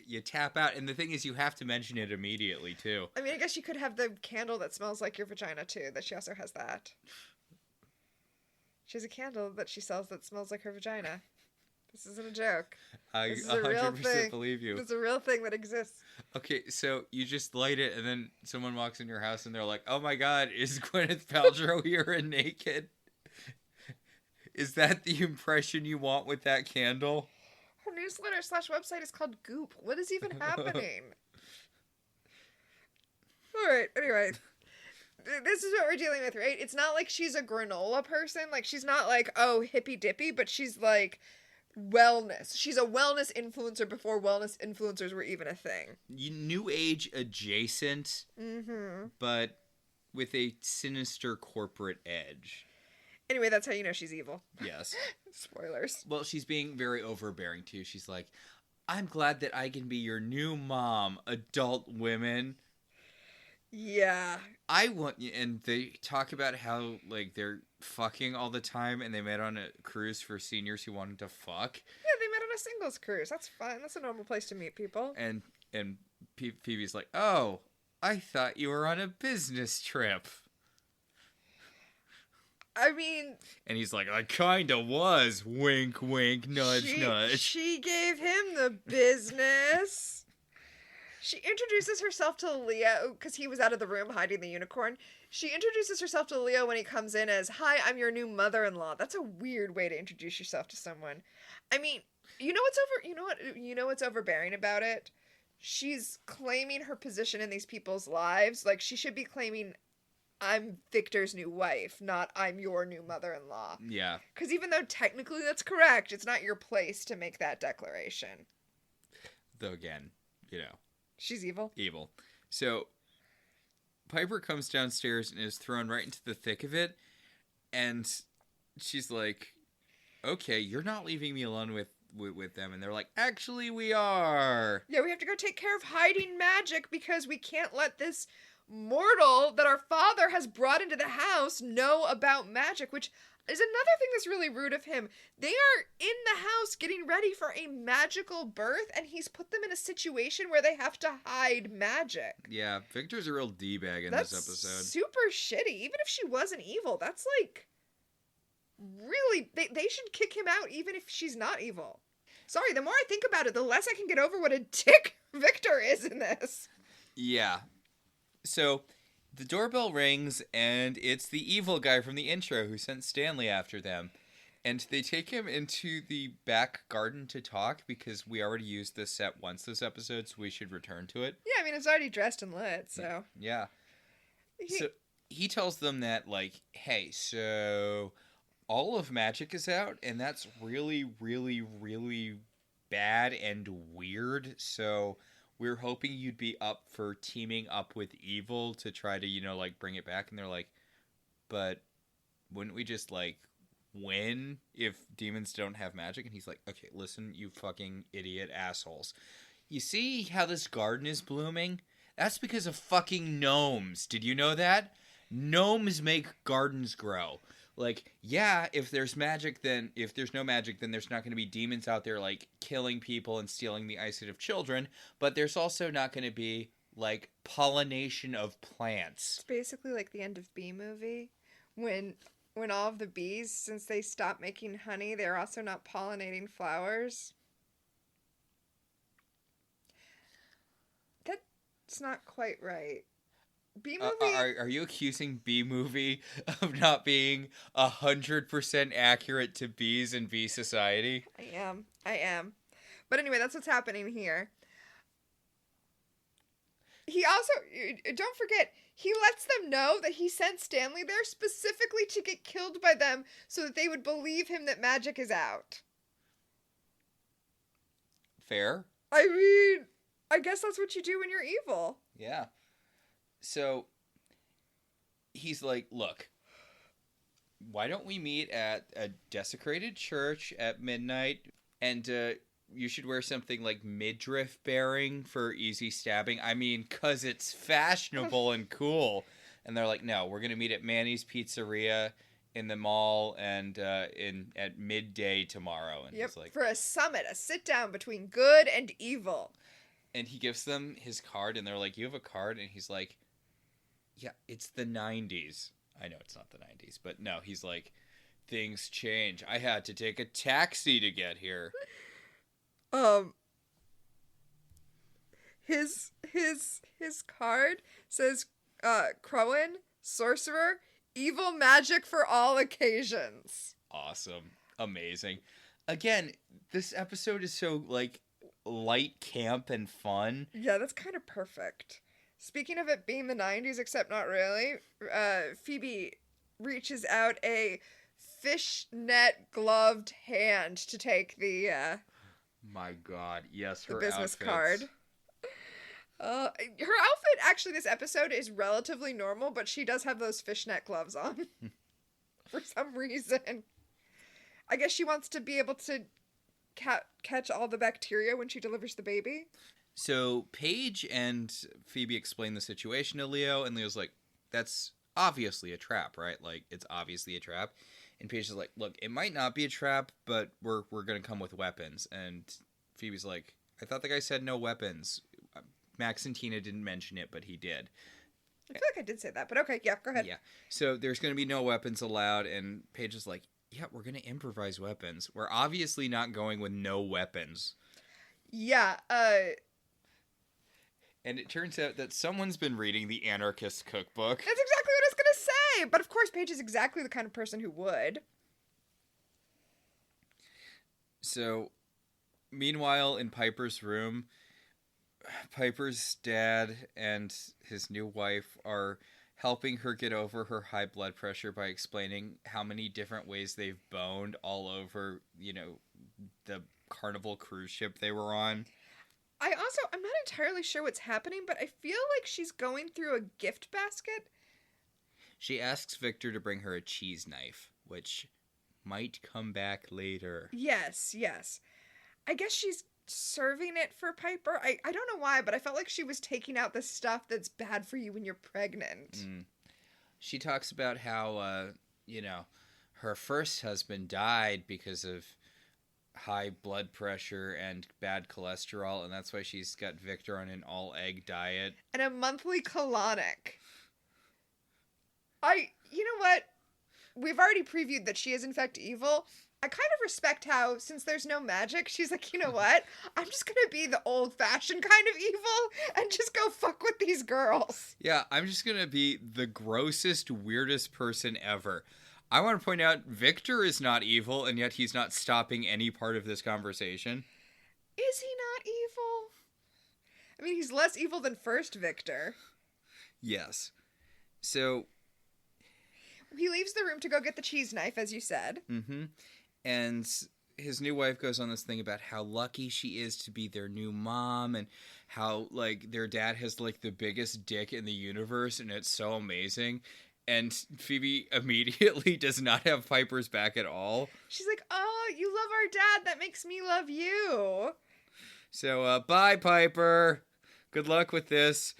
You tap out, and the thing is, you have to mention it immediately, too. I mean, I guess you could have the candle that smells like your vagina, too, that she also has that. She has a candle that she sells that smells like her vagina. This isn't a joke. I 100% believe you. It's a real thing that exists. Okay, so you just light it, and then someone walks in your house, and they're like, oh my god, is Gwyneth Paltrow here and naked? Is that the impression you want with that candle? Her newsletter / website is called Goop. What is even happening? Alright, anyway. This is what we're dealing with, right? It's not like she's a granola person. Like, she's not like, oh, hippy dippy, but she's like wellness. She's a wellness influencer before wellness influencers were even a thing. New age adjacent, but with a sinister corporate edge. Anyway, that's how you know she's evil. Yes. Spoilers. Well, she's being very overbearing, too. She's like, I'm glad that I can be your new mom, adult women. Yeah. I want... And they talk about how, like, they're fucking all the time, and they met on a cruise for seniors who wanted to fuck. Yeah, they met on a singles cruise. That's fine. That's a normal place to meet people. And Phoebe's like, oh, I thought you were on a business trip. I mean... And he's like, I kinda was. Wink, wink, nudge, nudge. She gave him the business. She introduces herself to Leo, because he was out of the room hiding the unicorn. She introduces herself to Leo when he comes in as, hi, I'm your new mother-in-law. That's a weird way to introduce yourself to someone. I mean, you know what's overbearing about it? She's claiming her position in these people's lives. Like, she should be claiming, I'm Victor's new wife, not I'm your new mother-in-law. Yeah. Because even though technically that's correct, it's not your place to make that declaration. Though again, you know. She's evil. Evil. So, Piper comes downstairs and is thrown right into the thick of it. And she's like, okay, you're not leaving me alone with them, and they're like, actually, we are. Yeah, we have to go take care of hiding magic because we can't let this mortal that our father has brought into the house know about magic, which is another thing that's really rude of him. They are in the house getting ready for a magical birth, and he's put them in a situation where they have to hide magic. Yeah, Victor's a real D-bag in That's this episode. super shitty. Even if she wasn't evil, that's like really they should kick him out even if she's not evil. Sorry, the more I think about it, the less I can get over what a dick Victor is in this. Yeah. So the doorbell rings, and it's the evil guy from the intro who sent Stanley after them. And they take him into the back garden to talk because we already used this set once this episode, so we should return to it. Yeah, I mean, it's already dressed and lit, so. Yeah. So he tells them that, like, hey, so all of magic is out, and that's really, really, really bad and weird, so we're hoping you'd be up for teaming up with evil to try to, like, bring it back. And they're like, but wouldn't we just, like, win if demons don't have magic? And he's like, okay, listen, you fucking idiot assholes. You see how this garden is blooming? That's because of fucking gnomes. Did you know that? Gnomes make gardens grow. Like, yeah, if there's magic, then if there's no magic, then there's not going to be demons out there, like, killing people and stealing the eyesight of children. But there's also not going to be, like, pollination of plants. It's basically like the end of Bee Movie. When all of the bees, since they stopped making honey, they're also not pollinating flowers. That's not quite right. Bee Movie... Are you accusing Bee Movie of not being 100% accurate to bees and bee society? I am. But anyway, that's what's happening here. He also, don't forget, he lets them know that he sent Stanley there specifically to get killed by them so that they would believe him that magic is out. Fair. I mean, I guess that's what you do when you're evil. Yeah. So he's like, look, why don't we meet at a desecrated church at midnight, and you should wear something like midriff bearing for easy stabbing. I mean, 'cause it's fashionable and cool. And they're like, no, we're going to meet at Manny's Pizzeria in the mall and at midday tomorrow. And yep, he's like, for a summit, a sit down between good and evil. And he gives them his card, and they're like, you have a card? And he's like, yeah, it's the 90s. I know it's not the 90s, but no, he's like, things change. I had to take a taxi to get here. His card says, Crowan, sorcerer, evil magic for all occasions. Awesome. Amazing. Again, this episode is so, like, light, camp, and fun. Yeah, that's kind of perfect. Speaking of it being the 90s, except not really, Phoebe reaches out a fishnet gloved hand to take the My God, yes, the her business outfits. card. Her outfit actually this episode is relatively normal, but she does have those fishnet gloves on for some reason. I guess she wants to be able to catch all the bacteria when she delivers the baby. So Paige and Phoebe explain the situation to Leo, and Leo's like, that's obviously a trap, right? Like, it's obviously a trap. And Paige is like, look, it might not be a trap, but we're going to come with weapons. And Phoebe's like, I thought the guy said no weapons. Max and Tina didn't mention it, but he did. I feel like I did say that, but okay, yeah, go ahead. Yeah. So there's going to be no weapons allowed, and Paige is like, yeah, we're going to improvise weapons. We're obviously not going with no weapons. Yeah, And it turns out that someone's been reading the Anarchist Cookbook. that's exactly what I was going to say! But of course, Paige is exactly the kind of person who would. So, meanwhile, in Piper's room, Piper's dad and his new wife are helping her get over her high blood pressure by explaining how many different ways they've boned all over, the Carnival cruise ship they were on. I'm not entirely sure what's happening, but I feel like she's going through a gift basket. She asks Victor to bring her a cheese knife, which might come back later. Yes. I guess she's serving it for Piper. I don't know why, but I felt like she was taking out the stuff that's bad for you when you're pregnant. Mm. She talks about how, her first husband died because of high blood pressure and bad cholesterol, and that's why she's got Victor on an all-egg diet. And a monthly colonic. You know what? We've already previewed that she is in fact evil. I kind of respect how, since there's no magic, she's like, you know what? I'm just gonna be the old-fashioned kind of evil and just go fuck with these girls. Yeah, I'm just gonna be the grossest, weirdest person ever. I want to point out, Victor is not evil, and yet he's not stopping any part of this conversation. Is he not evil? I mean, he's less evil than first Victor. Yes. So... he leaves the room to go get the cheese knife, as you said. Mm-hmm. And his new wife goes on this thing about how lucky she is to be their new mom and how, like, their dad has, like, the biggest dick in the universe and it's so amazing. And Phoebe immediately does not have Piper's back at all. She's like, oh, you love our dad. That makes me love you. So, bye, Piper. Good luck with this.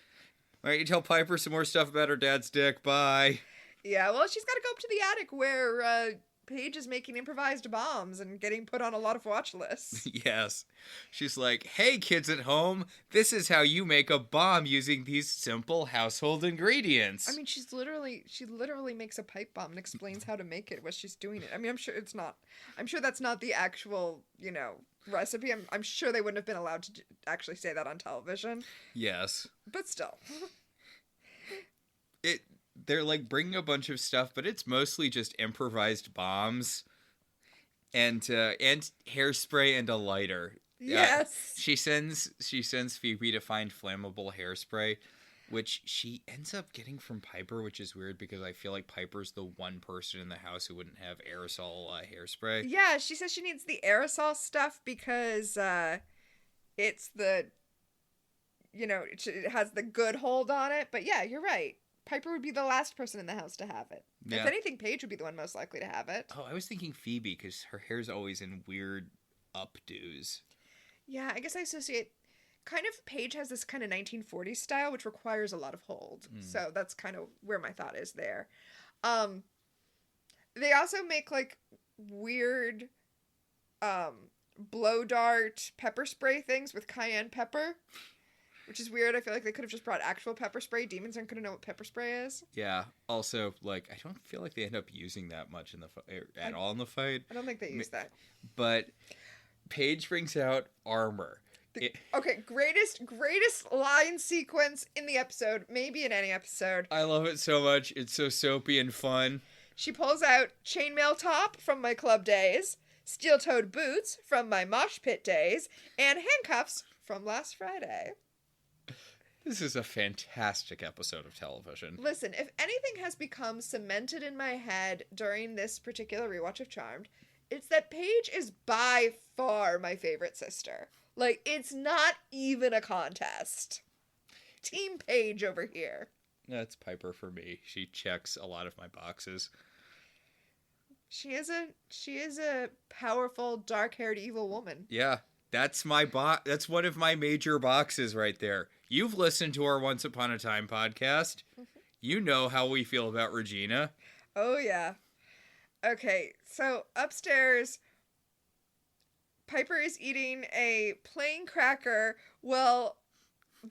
Why don't you tell Piper some more stuff about her dad's dick? Bye. Yeah, well, she's got to go up to the attic where Paige is making improvised bombs and getting put on a lot of watch lists. Yes. She's like, hey, kids at home, this is how you make a bomb using these simple household ingredients. I mean, she literally makes a pipe bomb and explains how to make it while she's doing it. I mean, I'm sure that's not the actual, recipe. I'm sure they wouldn't have been allowed to actually say that on television. Yes. But still. They're, like, bringing a bunch of stuff, but it's mostly just improvised bombs and hairspray and a lighter. Yes. She sends Phoebe to find flammable hairspray, which she ends up getting from Piper, which is weird because I feel like Piper's the one person in the house who wouldn't have aerosol hairspray. Yeah, she says she needs the aerosol stuff because it's the, it has the good hold on it. But yeah, you're right. Piper would be the last person in the house to have it. Yeah. If anything, Paige would be the one most likely to have it. Oh, I was thinking Phoebe because her hair's always in weird updos. Yeah, I guess I associate... kind of, Paige has this kind of 1940s style, which requires a lot of hold. So that's kind of where my thought is there. They also make, like, weird blow dart pepper spray things with cayenne pepper. Which is weird. I feel like they could have just brought actual pepper spray. Demons aren't going to know what pepper spray is. Yeah. Also, like, I don't feel like they end up using that much in the at all in the fight. I don't think they use that. But Paige brings out armor. Okay, greatest line sequence in the episode, maybe in any episode. I love it so much. It's so soapy and fun. She pulls out chainmail top from my club days, steel-toed boots from my mosh pit days, and handcuffs from last Friday. This is a fantastic episode of television. Listen, if anything has become cemented in my head during this particular rewatch of Charmed, it's that Paige is by far my favorite sister. Like, it's not even a contest. Team Paige over here. That's Piper for me. She checks a lot of my boxes. She is a powerful, dark-haired, evil woman. Yeah, that's that's one of my major boxes right there. You've listened to our Once Upon a Time podcast. You know how we feel about Regina. Oh, yeah. Okay, so upstairs, Piper is eating a plain cracker while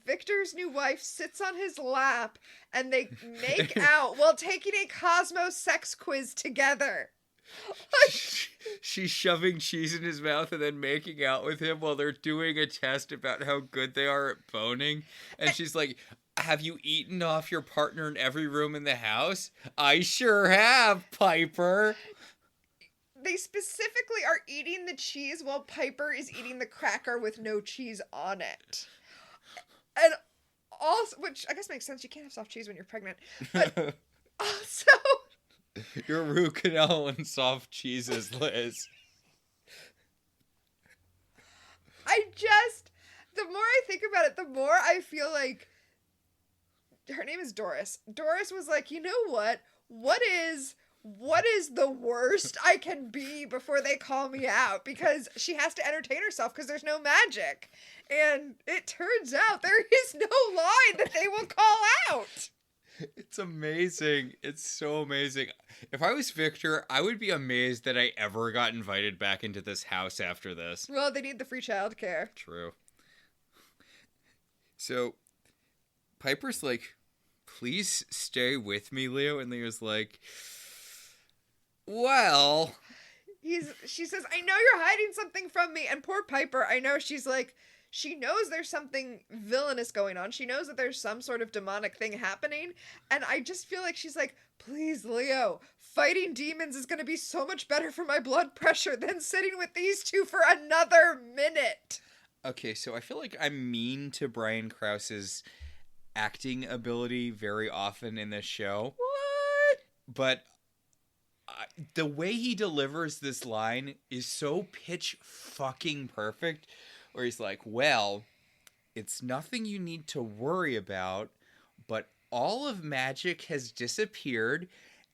Victor's new wife sits on his lap and they make out while taking a Cosmo sex quiz together. She's shoving cheese in his mouth and then making out with him while they're doing a test about how good they are at boning. And she's like, have you eaten off your partner in every room in the house? I sure have, Piper. They specifically are eating the cheese while Piper is eating the cracker with no cheese on it. And also, which I guess makes sense, you can't have soft cheese when you're pregnant. But also... Your root canal and soft cheeses, Liz. The more I think about it, the more I feel like... Her name is Doris. Doris was like, you know what? What is what is the worst I can be before they call me out? Because she has to entertain herself because there's no magic. And it turns out there is no line that they will call out. It's amazing. It's so amazing. If I was Victor, I would be amazed that I ever got invited back into this house after this. Well, they need the free childcare. True. So, Piper's like, please stay with me, Leo. And Leo's like, well... She says, I know you're hiding something from me. And poor Piper, I know she's like... She knows there's something villainous going on. She knows that there's some sort of demonic thing happening. And I just feel like she's like, please, Leo, fighting demons is going to be so much better for my blood pressure than sitting with these two for another minute. Okay, so I feel like I'm mean to Brian Krause's acting ability very often in this show. What? But the way he delivers this line is so pitch fucking perfect. Where he's like, well, it's nothing you need to worry about, but all of magic has disappeared,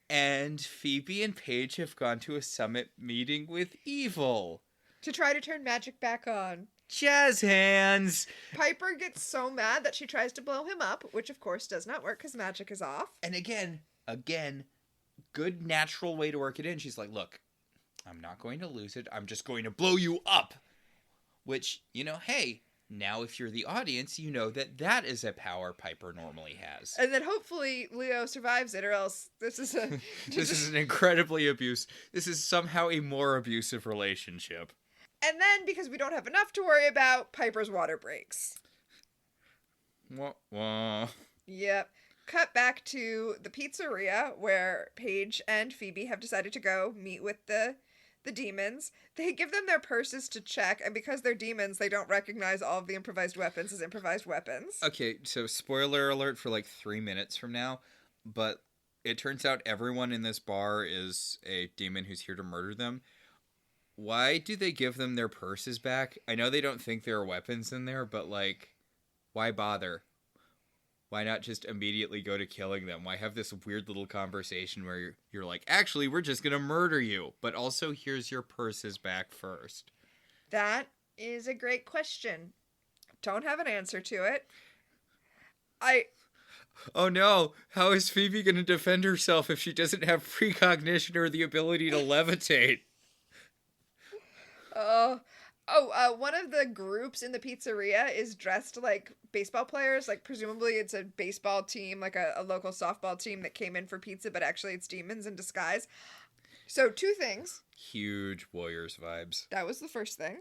and Phoebe and Paige have gone to a summit meeting with evil. To try to turn magic back on. Jazz hands! Piper gets so mad that she tries to blow him up, which of course does not work because magic is off. And again, good natural way to work it in. She's like, look, I'm not going to lose it. I'm just going to blow you up. Which, hey, now if you're the audience, you know that is a power Piper normally has. And then hopefully Leo survives it, or else this is a... This is an incredibly This is somehow a more abusive relationship. And then, because we don't have enough to worry about, Piper's water breaks. Wah, wah. Yep. Cut back to the pizzeria, where Paige and Phoebe have decided to go meet with the demons. They give them their purses to check, and because they're demons, they don't recognize all of the improvised weapons as improvised weapons. Okay, so spoiler alert for like 3 minutes from now, but it turns out everyone in this bar is a demon who's here to murder them. Why do they give them their purses back? I know they don't think there are weapons in there, but why bother? Why not just immediately go to killing them? Why have this weird little conversation where you're like, actually, we're just going to murder you, but also here's your purses back first? That is a great question. Don't have an answer to it. Oh no, how is Phoebe going to defend herself if she doesn't have precognition or the ability to levitate? One of the groups in the pizzeria is dressed like baseball players. Like, presumably it's a baseball team, like a local softball team that came in for pizza, but actually it's demons in disguise. So, 2 things. Huge Warriors vibes. That was the first thing.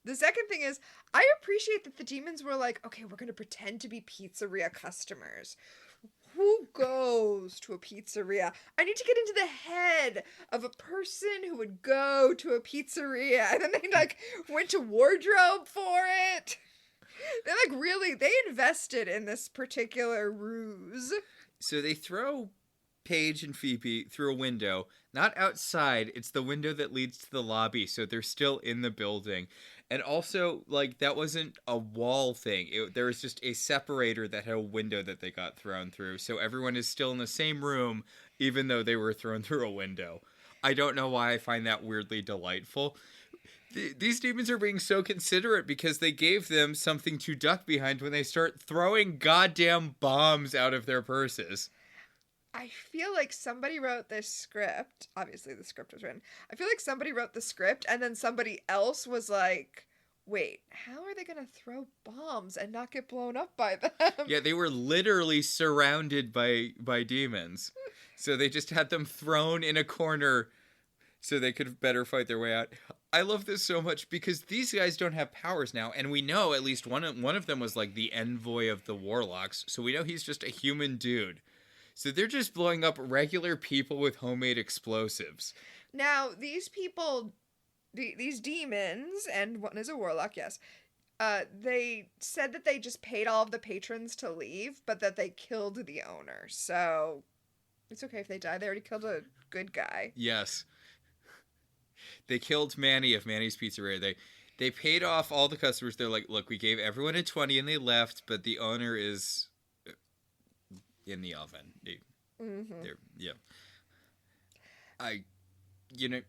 The second thing is, I appreciate that the demons were like, okay, we're going to pretend to be pizzeria customers. Who goes to a pizzeria? I need to get into the head of a person who would go to a pizzeria. And then they went to wardrobe for it. They invested in this particular ruse. So they throw Paige and Phoebe through a window, not outside. It's the window that leads to the lobby. So they're still in the building. And also, that wasn't a wall thing. There was just a separator that had a window that they got thrown through. So everyone is still in the same room, even though they were thrown through a window. I don't know why I find that weirdly delightful. These demons are being so considerate because they gave them something to duck behind when they start throwing goddamn bombs out of their purses. I feel like somebody wrote this script. Obviously, the script was written. I feel like somebody wrote the script, and then somebody else was like, wait, how are they going to throw bombs and not get blown up by them? Yeah, they were literally surrounded by demons. So they just had them thrown in a corner so they could better fight their way out. I love this so much because these guys don't have powers now, and we know at least one of them was like the envoy of the warlocks, so we know he's just a human dude. So they're just blowing up regular people with homemade explosives. Now, these people, these demons, and one is a warlock, yes, they said that they just paid all of the patrons to leave, but that they killed the owner. So it's okay if they die. They already killed a good guy. Yes. They killed Manny of Manny's Pizzeria. They paid off all the customers. They're like, look, we gave everyone a 20 and they left, but the owner is in the oven. Yeah. I, you know,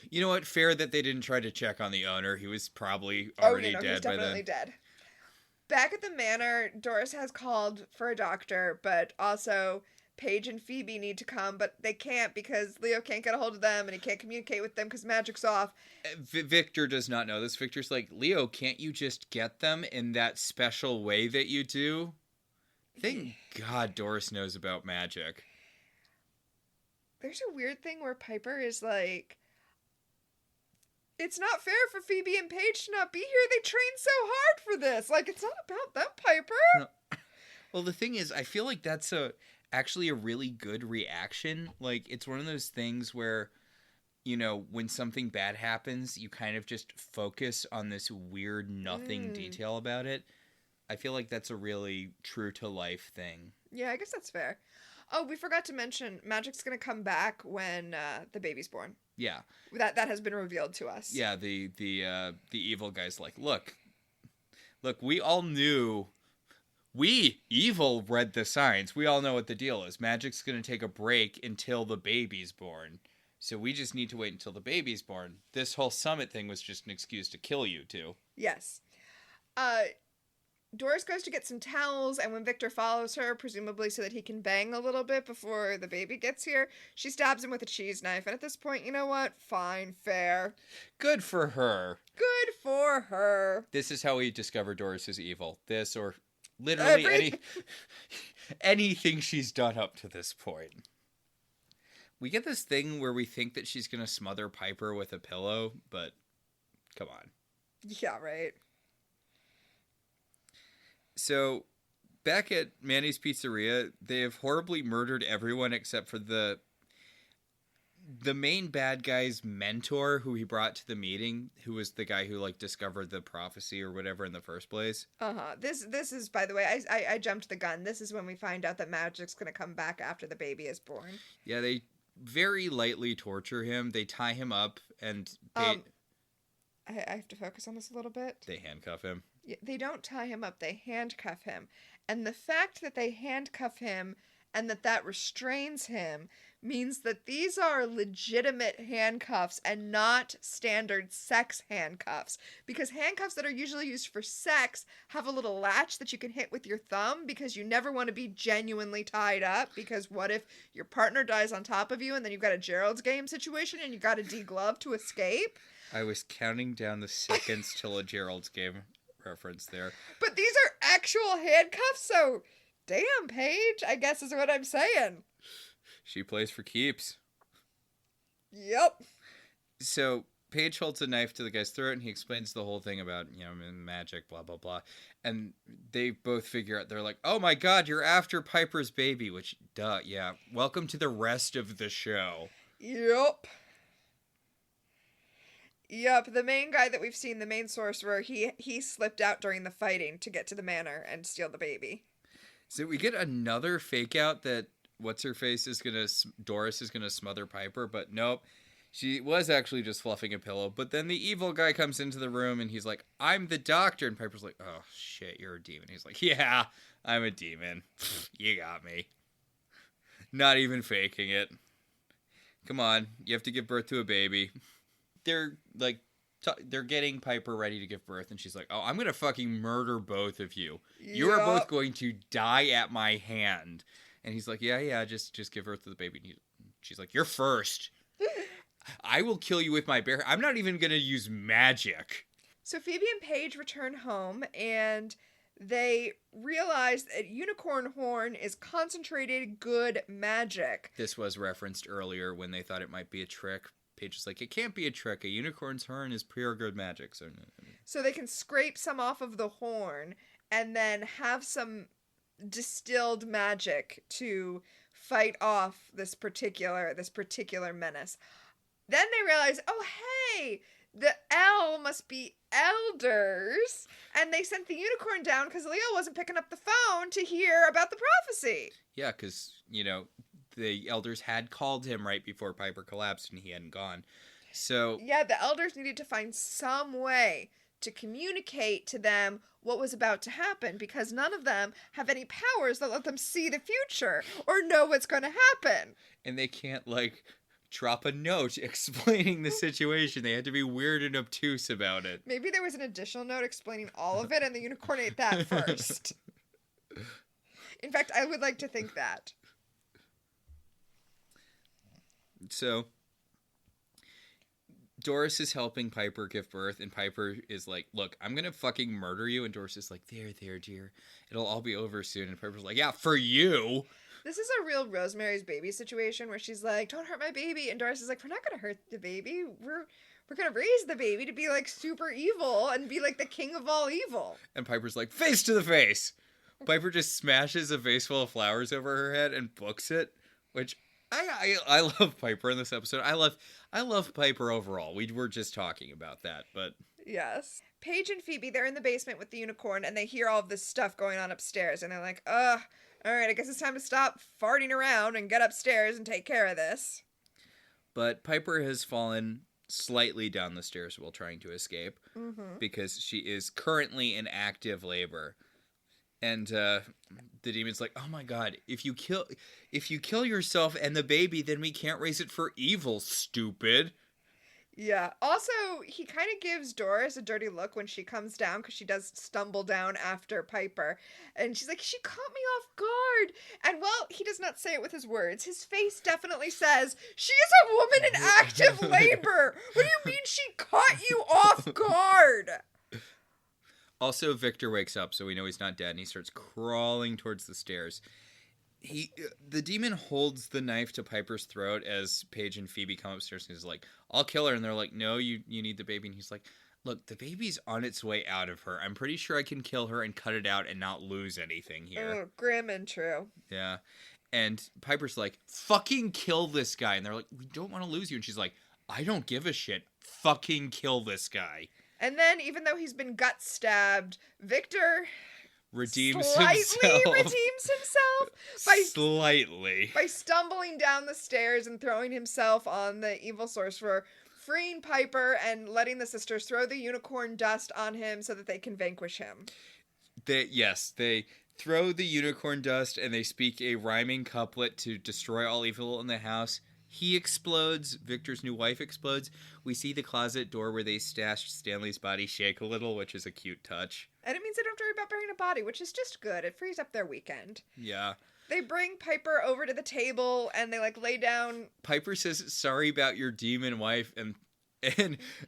you know what? Fair that they didn't try to check on the owner. He was probably Oh, already he's dead by definitely then. dead. Back at the manor, Doris has called for a doctor, but also Paige and Phoebe need to come, but they can't because Leo can't get a hold of them and he can't communicate with them because magic's off. Victor does not know this. Victor's like, Leo, can't you just get them in that special way that you do? Thank God Doris knows about magic. There's a weird thing where Piper is like, it's not fair for Phoebe and Paige to not be here. They trained so hard for this. Like, it's not about them, Piper. No. Well, the thing is, I feel like that's actually a really good reaction. Like, it's one of those things where, you know, when something bad happens, you kind of just focus on this weird nothing detail about it. I feel like that's a really true to life thing. Yeah, I guess that's fair. Oh, we forgot to mention Magic's gonna come back when the baby's born. Yeah. That has been revealed to us. Yeah, the evil guy's like, look, we all knew. We, evil, read the signs. We all know what the deal is. Magic's going to take a break until the baby's born. So we just need to wait until the baby's born. This whole summit thing was just an excuse to kill you two. Yes. Doris goes to get some towels, and when Victor follows her, presumably so that he can bang a little bit before the baby gets here, she stabs him with a cheese knife. And at this point, you know what? Fine, fair. Good for her. Good for her. This is how we discover Doris is evil. This or literally anything she's done up to this point. We get this thing where we think that she's going to smother Piper with a pillow, but come on. Yeah, right. So, back at Manny's Pizzeria, they have horribly murdered everyone except for the main bad guy's mentor, who he brought to the meeting, who was the guy who like discovered the prophecy or whatever in the first place. This is, by the way, I jumped the gun. This is when we find out that Magic's gonna come back after the baby is born. Yeah, they very lightly torture him. They tie him up and I have to focus on this a little bit. they handcuff him. They don't tie him up, they handcuff him. And the fact that they handcuff him and that restrains him means that these are legitimate handcuffs and not standard sex handcuffs. Because handcuffs that are usually used for sex have a little latch that you can hit with your thumb because you never want to be genuinely tied up. Because what if your partner dies on top of you and then you've got a Gerald's Game situation and you got to deglove to escape? I was counting down the seconds till a Gerald's Game reference there. But these are actual handcuffs, so damn, Paige, I guess is what I'm saying. She plays for keeps. Yep. So Paige holds a knife to the guy's throat and he explains the whole thing about, magic, blah, blah, blah. And they both figure out, they're like, oh my God, you're after Piper's baby, which, duh, yeah. Welcome to the rest of the show. Yep. Yep, the main guy that we've seen, the main sorcerer, he slipped out during the fighting to get to the manor and steal the baby. So we get another fake out that Doris is gonna smother Piper, but nope. She was actually just fluffing a pillow. But then the evil guy comes into the room and he's like, I'm the doctor. And Piper's like, oh shit, you're a demon. He's like, yeah, I'm a demon. You got me. Not even faking it. Come on, you have to give birth to a baby. They're like, they're getting Piper ready to give birth, and she's like, oh, I'm gonna fucking murder both of you. You are both going to die at my hand. And he's like, yeah, just give birth to the baby. And she's like, you're first. I will kill you with my bare. I'm not even gonna use magic. So Phoebe and Paige return home, and they realize that unicorn horn is concentrated good magic. This was referenced earlier when they thought it might be a trick. Paige is like, it can't be a trick. A unicorn's horn is pure good magic. So they can scrape some off of the horn and then have some distilled magic to fight off this particular menace. Then they realize, oh hey, the L must be elders, and they sent the unicorn down because Leo wasn't picking up the phone to hear about the prophecy. Yeah, because the elders had called him right before Piper collapsed and he hadn't gone. So yeah, the elders needed to find some way to communicate to them what was about to happen because none of them have any powers that let them see the future or know what's going to happen. And they can't drop a note explaining the situation. They had to be weird and obtuse about it. Maybe there was an additional note explaining all of it and the unicorn ate that first. In fact, I would like to think that. So, Doris is helping Piper give birth, and Piper is like, look, I'm going to fucking murder you. And Doris is like, there, dear. It'll all be over soon. And Piper's like, yeah, for you. This is a real Rosemary's Baby situation where she's like, don't hurt my baby. And Doris is like, we're not going to hurt the baby. We're going to raise the baby to be like super evil and be like the king of all evil. And Piper's like, face to the face. Piper just smashes a vase full of flowers over her head and books it, which I love Piper in this episode. I love Piper overall. We were just talking about that, but yes. Paige and Phoebe, they're in the basement with the unicorn and they hear all of this stuff going on upstairs and they're like, ugh, all right, I guess it's time to stop farting around and get upstairs and take care of this. But Piper has fallen slightly down the stairs while trying to escape because she is currently in active labor. And the demon's like, oh my god, if you kill yourself and the baby, then we can't raise it for evil, stupid. Yeah. Also, he kind of gives Doris a dirty look when she comes down because she does stumble down after Piper. And she's like, she caught me off guard. And well, he does not say it with his words. His face definitely says, she is a woman in active labor. What do you mean she caught you off guard? Also, Victor wakes up, so we know he's not dead, and he starts crawling towards the stairs. The demon holds the knife to Piper's throat as Paige and Phoebe come upstairs, and he's like, I'll kill her. And they're like, no, you need the baby. And he's like, look, the baby's on its way out of her. I'm pretty sure I can kill her and cut it out and not lose anything here. Oh, grim and true. Yeah. And Piper's like, fucking kill this guy. And they're like, we don't want to lose you. And she's like, I don't give a shit. Fucking kill this guy. And then, even though he's been gut stabbed, Victor redeems himself by stumbling down the stairs and throwing himself on the evil sorcerer, freeing Piper and letting the sisters throw the unicorn dust on him so that they can vanquish him. They throw the unicorn dust and they speak a rhyming couplet to destroy all evil in the house. He explodes. Victor's new wife explodes. We see the closet door where they stashed Stanley's body shake a little, which is a cute touch. And it means they don't have to worry about burying a body, which is just good. It frees up their weekend. Yeah. They bring Piper over to the table and they lay down. Piper says, sorry about your demon wife. And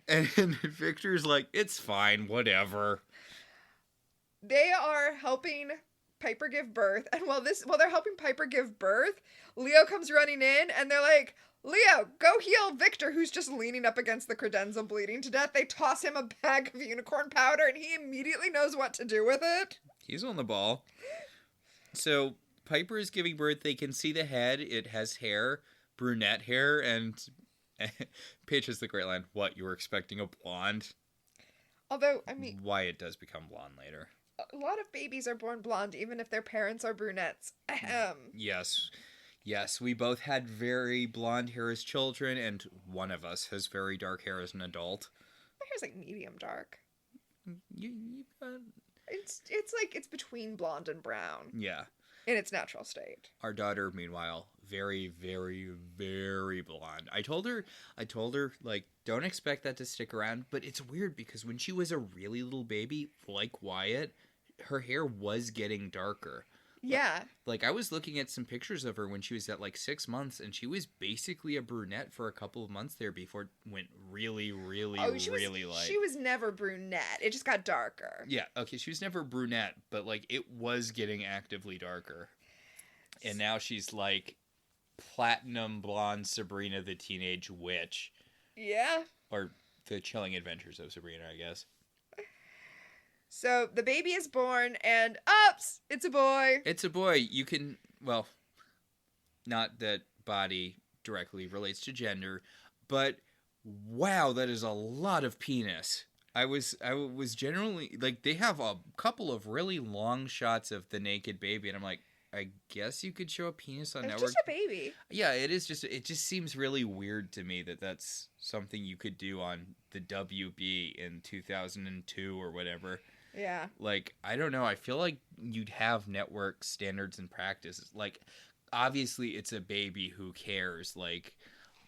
Victor's like, it's fine, whatever. They are helping Piper give birth, and while they're helping Piper give birth, Leo comes running in and they're like, Leo, go heal Victor, who's just leaning up against the credenza bleeding to death. They toss him a bag of unicorn powder and he immediately knows what to do with it. He's on the ball. So Piper is giving birth. They can see the head. It has hair, brunette hair, and Paige has the great line, what, you were expecting a blonde? Although, I mean, why it does become blonde later. A lot of babies are born blonde, even if their parents are brunettes. Yes, we both had very blonde hair as children, and one of us has very dark hair as an adult. My hair's like medium dark. You It's between blonde and brown. Yeah. In its natural state. Our daughter, meanwhile, very, very, very blonde. I told her, like, don't expect that to stick around, but it's weird because when she was a really little baby, like Wyatt, her hair was getting darker. Yeah. Like, I was looking at some pictures of her when she was at, 6 months, and she was basically a brunette for a couple of months there before it went really, really, really light. She was never brunette. It just got darker. Yeah, okay, she was never brunette, but, it was getting actively darker. And now she's, platinum blonde Sabrina the Teenage Witch. Yeah. Or the Chilling Adventures of Sabrina, I guess. So, the baby is born, and ups! It's a boy. It's a boy. You can, well, not that body directly relates to gender, but wow, that is a lot of penis. I was generally, they have a couple of really long shots of the naked baby, and I'm like, I guess you could show a penis on network. It's just a baby. Yeah, it just seems really weird to me that that's something you could do on the WB in 2002 or whatever. Yeah. I don't know. I feel like you'd have network standards and practices. Obviously it's a baby, who cares?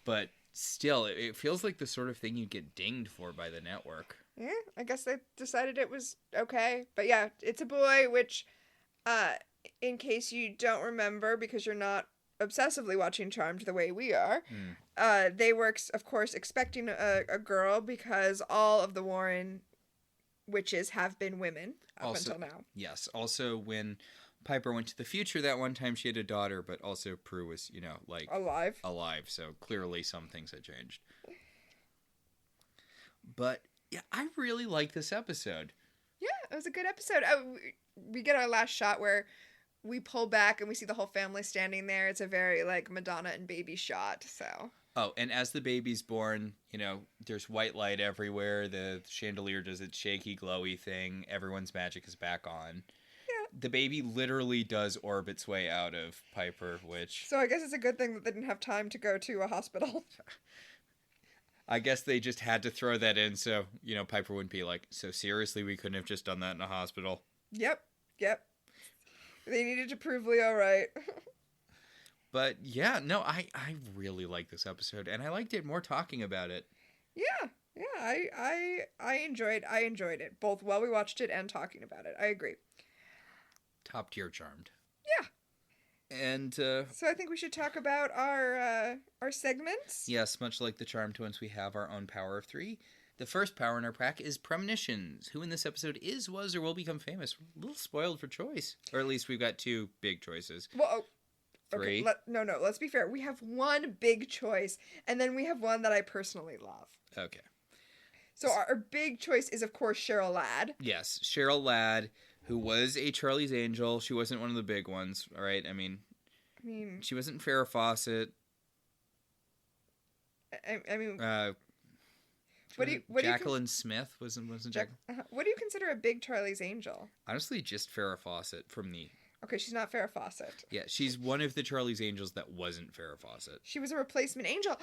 But still, it feels like the sort of thing you'd get dinged for by the network. Yeah, I guess they decided it was okay. But yeah, it's a boy, which, in case you don't remember because you're not obsessively watching Charmed the way we are, they were, of course, expecting a girl because all of the Warren witches have been women until now. Yes. Also, when Piper went to the future that one time, she had a daughter, but also Prue was, alive. So clearly some things had changed. But yeah, I really like this episode. Yeah, it was a good episode. We get our last shot where we pull back and we see the whole family standing there. It's a very Madonna and baby shot. So. Oh, and as the baby's born, there's white light everywhere. The chandelier does its shaky, glowy thing. Everyone's magic is back on. Yeah. The baby literally does orb its way out of Piper, which... So I guess it's a good thing that they didn't have time to go to a hospital. I guess they just had to throw that in so, Piper wouldn't be like, so seriously, we couldn't have just done that in a hospital? Yep. They needed to prove Leo right. But yeah, no, I really like this episode, and I liked it more talking about it. Yeah, I enjoyed it, both while we watched it and talking about it. I agree. Top tier Charmed. Yeah. And so I think we should talk about our segments. Yes, much like the Charmed Twins, we have our own power of 3. The first power in our pack is Premonitions. Who in this episode is, was, or will become famous? A little spoiled for choice. Or at least we've got 2 big choices. Well, 3. Okay, no, let's be fair. We have one big choice, and then we have one that I personally love. Okay. So our big choice is, of course, Cheryl Ladd. Yes, Cheryl Ladd, who was a Charlie's Angel. She wasn't one of the big ones, all right? I mean, she wasn't Farrah Fawcett. I mean... Jacqueline Smith wasn't Jacqueline? What do you consider a big Charlie's Angel? Honestly, just Farrah Fawcett from the... Okay, she's not Farrah Fawcett. Yeah, she's one of the Charlie's Angels that wasn't Farrah Fawcett. She was a replacement angel.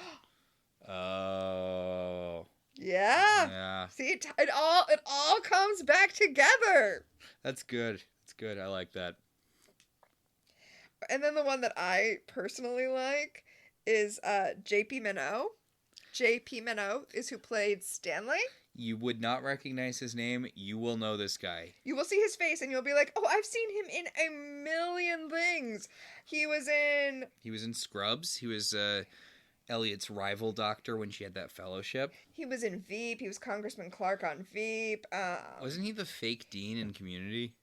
Oh. Yeah. See, it all comes back together. That's good. It's good. I like that. And then the one that I personally like is J.P. Minogue. J.P. Minogue is who played Stanley. You would not recognize his name. You will know this guy. You will see his face and you'll be like, oh, I've seen him in a million things. He was in Scrubs. He was Elliot's rival doctor when she had that fellowship. He was in Veep. He was Congressman Clark on Veep. Wasn't he the fake dean in Community?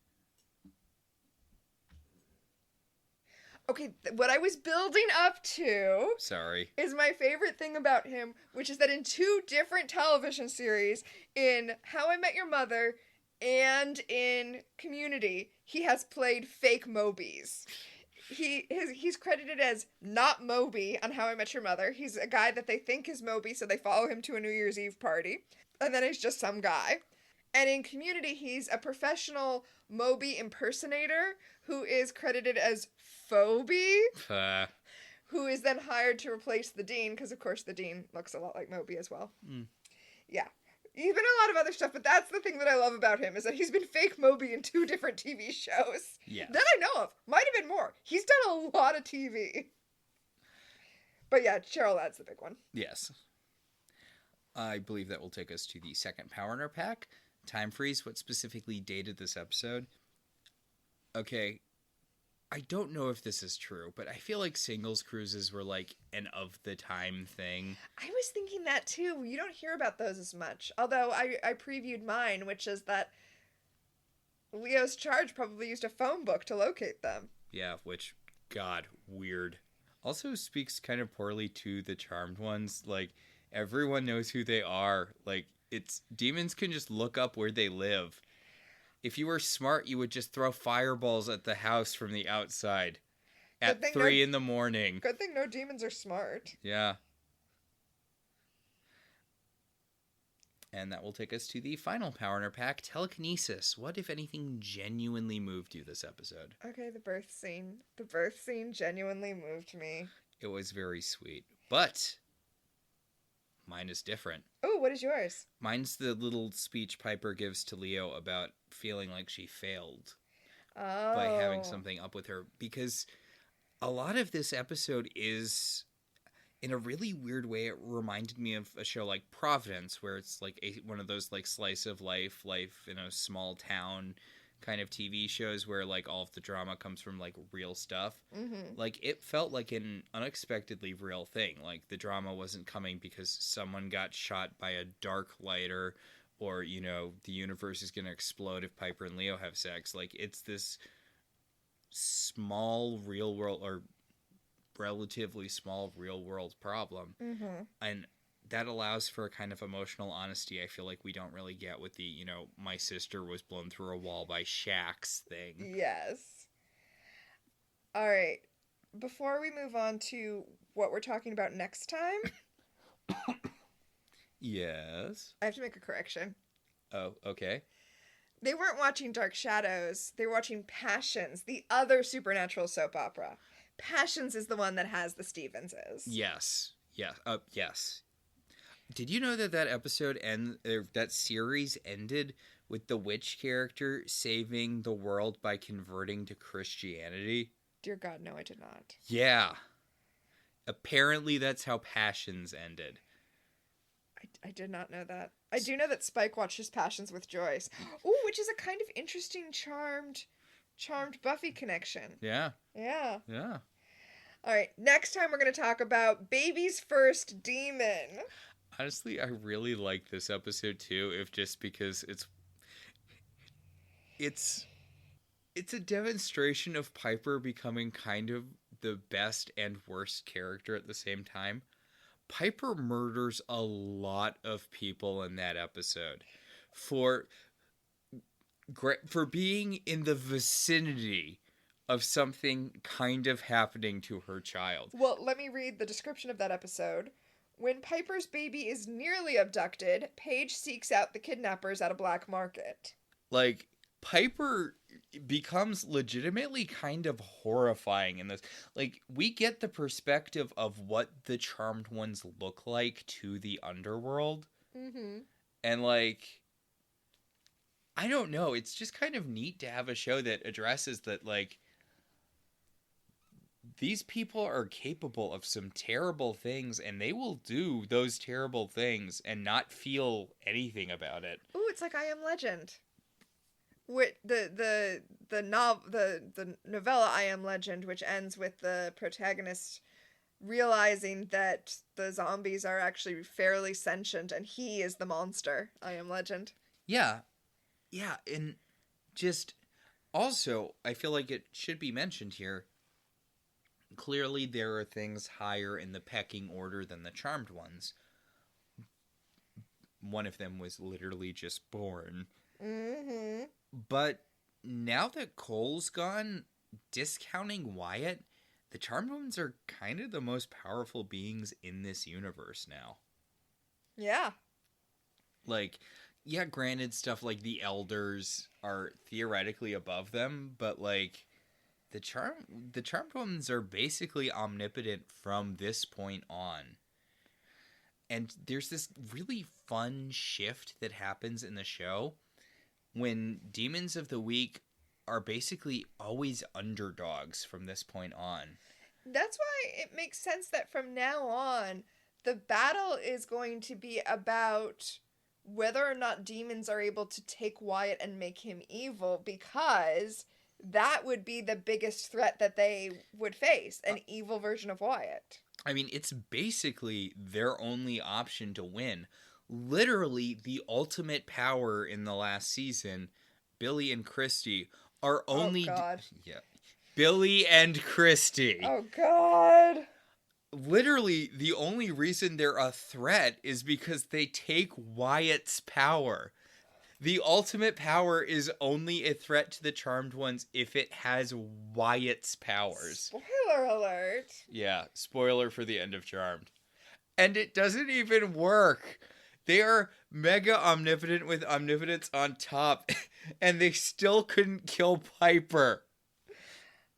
Okay, what I was building up to... Sorry. ...is my favorite thing about him, which is that in 2 different television series, in How I Met Your Mother and in Community, he has played fake Mobies. He's credited as not Moby on How I Met Your Mother. He's a guy that they think is Moby, so they follow him to a New Year's Eve party. And then he's just some guy. And in Community, he's a professional Moby impersonator who is credited as Phoebe, who is then hired to replace the dean, because of course the dean looks a lot like Moby as well. Yeah. Even a lot of other stuff, but that's the thing that I love about him, is that he's been fake Moby in 2 different TV shows. Yeah. That I know of. Might have been more. He's done a lot of TV. But yeah, Cheryl Ladd's the big one. Yes. I believe that will take us to the second power in our pack. Time freeze. What specifically dated this episode? Okay. I don't know if this is true, but I feel like singles cruises were like an of the time thing. I was thinking that too. You don't hear about those as much. Although I previewed mine, which is that Leo's Charge probably used a phone book to locate them. Yeah, which, God, weird. Also speaks kind of poorly to the Charmed ones. Like, everyone knows who they are. Like, demons can just look up where they live. If you were smart, you would just throw fireballs at the house from the outside at 3 in the morning. Good thing no demons are smart. Yeah. And that will take us to the final power in our pack, telekinesis. What, if anything, genuinely moved you this episode? Okay, the birth scene. The birth scene genuinely moved me. It was very sweet. But mine is different. Oh, what is yours? Mine's the little speech Piper gives to Leo about feeling like she failed by having something up with her. Because a lot of this episode is in a really weird way, it reminded me of a show like Providence, where it's like one of those like slice of life in a small town kind of TV shows where like all of the drama comes from like real stuff. Mm-hmm. Like it felt like an unexpectedly real thing. Like the drama wasn't coming because someone got shot by a dark lighter, or the universe is going to explode if Piper and Leo have sex. Like it's this small real world, or relatively small real world problem. Mm-hmm. And that allows for a kind of emotional honesty I feel like we don't really get with the, my sister was blown through a wall by Shax thing. Yes. All right. Before we move on to what we're talking about next time. Yes. I have to make a correction. Oh, okay. They weren't watching Dark Shadows. They were watching Passions, the other supernatural soap opera. Passions is the one that has the Stevenses. Yes. Yeah. Yes. Did you know that episode that series ended with the witch character saving the world by converting to Christianity? Dear God, no, I did not. Yeah. Apparently that's how Passions ended. I did not know that. I do know that Spike watches Passions with Joyce. Ooh, which is a kind of interesting charmed Buffy connection. Yeah. Yeah. Yeah. All right, next time we're going to talk about Baby's First Demon. Honestly, I really like this episode too, if just because it's a demonstration of Piper becoming kind of the best and worst character at the same time. Piper murders a lot of people in that episode for being in the vicinity of something kind of happening to her child. Well, let me read the description of that episode. When Piper's baby is nearly abducted, Paige seeks out the kidnappers at a black market. Like, Piper becomes legitimately kind of horrifying in this. Like, we get the perspective of what the Charmed Ones look like to the underworld. Mm-hmm. And, like, I don't know. It's just kind of neat to have a show that addresses that, like, these people are capable of some terrible things, and they will do those terrible things and not feel anything about it. Ooh, it's like I Am Legend. With the novella I Am Legend, which ends with the protagonist realizing that the zombies are actually fairly sentient and he is the monster. I Am Legend. Yeah. Yeah, and just also, I feel like it should be mentioned here. Clearly, there are things higher in the pecking order than the Charmed Ones. One of them was literally just born. Mm-hmm. But now that Cole's gone, discounting Wyatt, the Charmed Ones are kind of the most powerful beings in this universe now. Yeah. Like, yeah, granted, stuff like the Elders are theoretically above them, but, like, the Charmed Ones are basically omnipotent from this point on. And there's this really fun shift that happens in the show when Demons of the Week are basically always underdogs from this point on. That's why it makes sense that from now on, the battle is going to be about whether or not demons are able to take Wyatt and make him evil, because that would be the biggest threat that they would face, an evil version of Wyatt. I mean, it's basically their only option to win. Literally, the ultimate power in the last season, Billy and Christy, are only... Oh, God. Yeah. Billy and Christy. Oh, God. Literally, the only reason they're a threat is because they take Wyatt's power. The ultimate power is only a threat to the Charmed Ones if it has Wyatt's powers. Spoiler alert. Yeah, spoiler for the end of Charmed. And it doesn't even work. They are mega omnipotent with omnipotence on top, and they still couldn't kill Piper.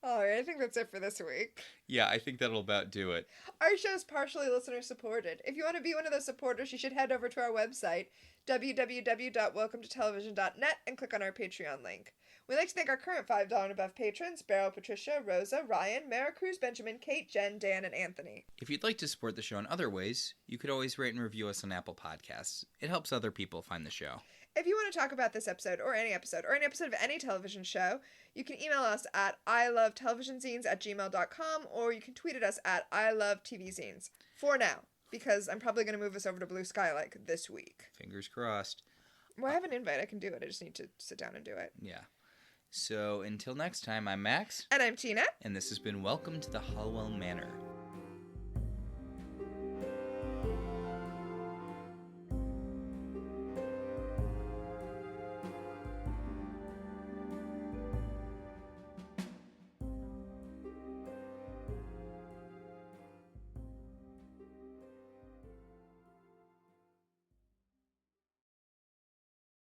All right, I think that's it for this week. Yeah, I think that'll about do it. Our show is partially listener supported. If you want to be one of those supporters, you should head over to our website, www.welcometotelevision.net, and click on our Patreon link. We'd like to thank our current $5 and above patrons, Beryl, Patricia, Rosa, Ryan, Mara Cruz, Benjamin, Kate, Jen, Dan, and Anthony. If you'd like to support the show in other ways, you could always rate and review us on Apple Podcasts. It helps other people find the show. If you want to talk about this episode, or any episode of any television show, you can email us at ilovetelevisionzines@gmail.com, or you can tweet at us at ilovetvzines. For now, because I'm probably going to move us over to Blue Sky like this week. Fingers crossed. Well, I have an invite. I can do it. I just need to sit down and do it. Yeah. So until next time, I'm Max. And I'm Tina. And this has been Welcome to the Halliwell Manor.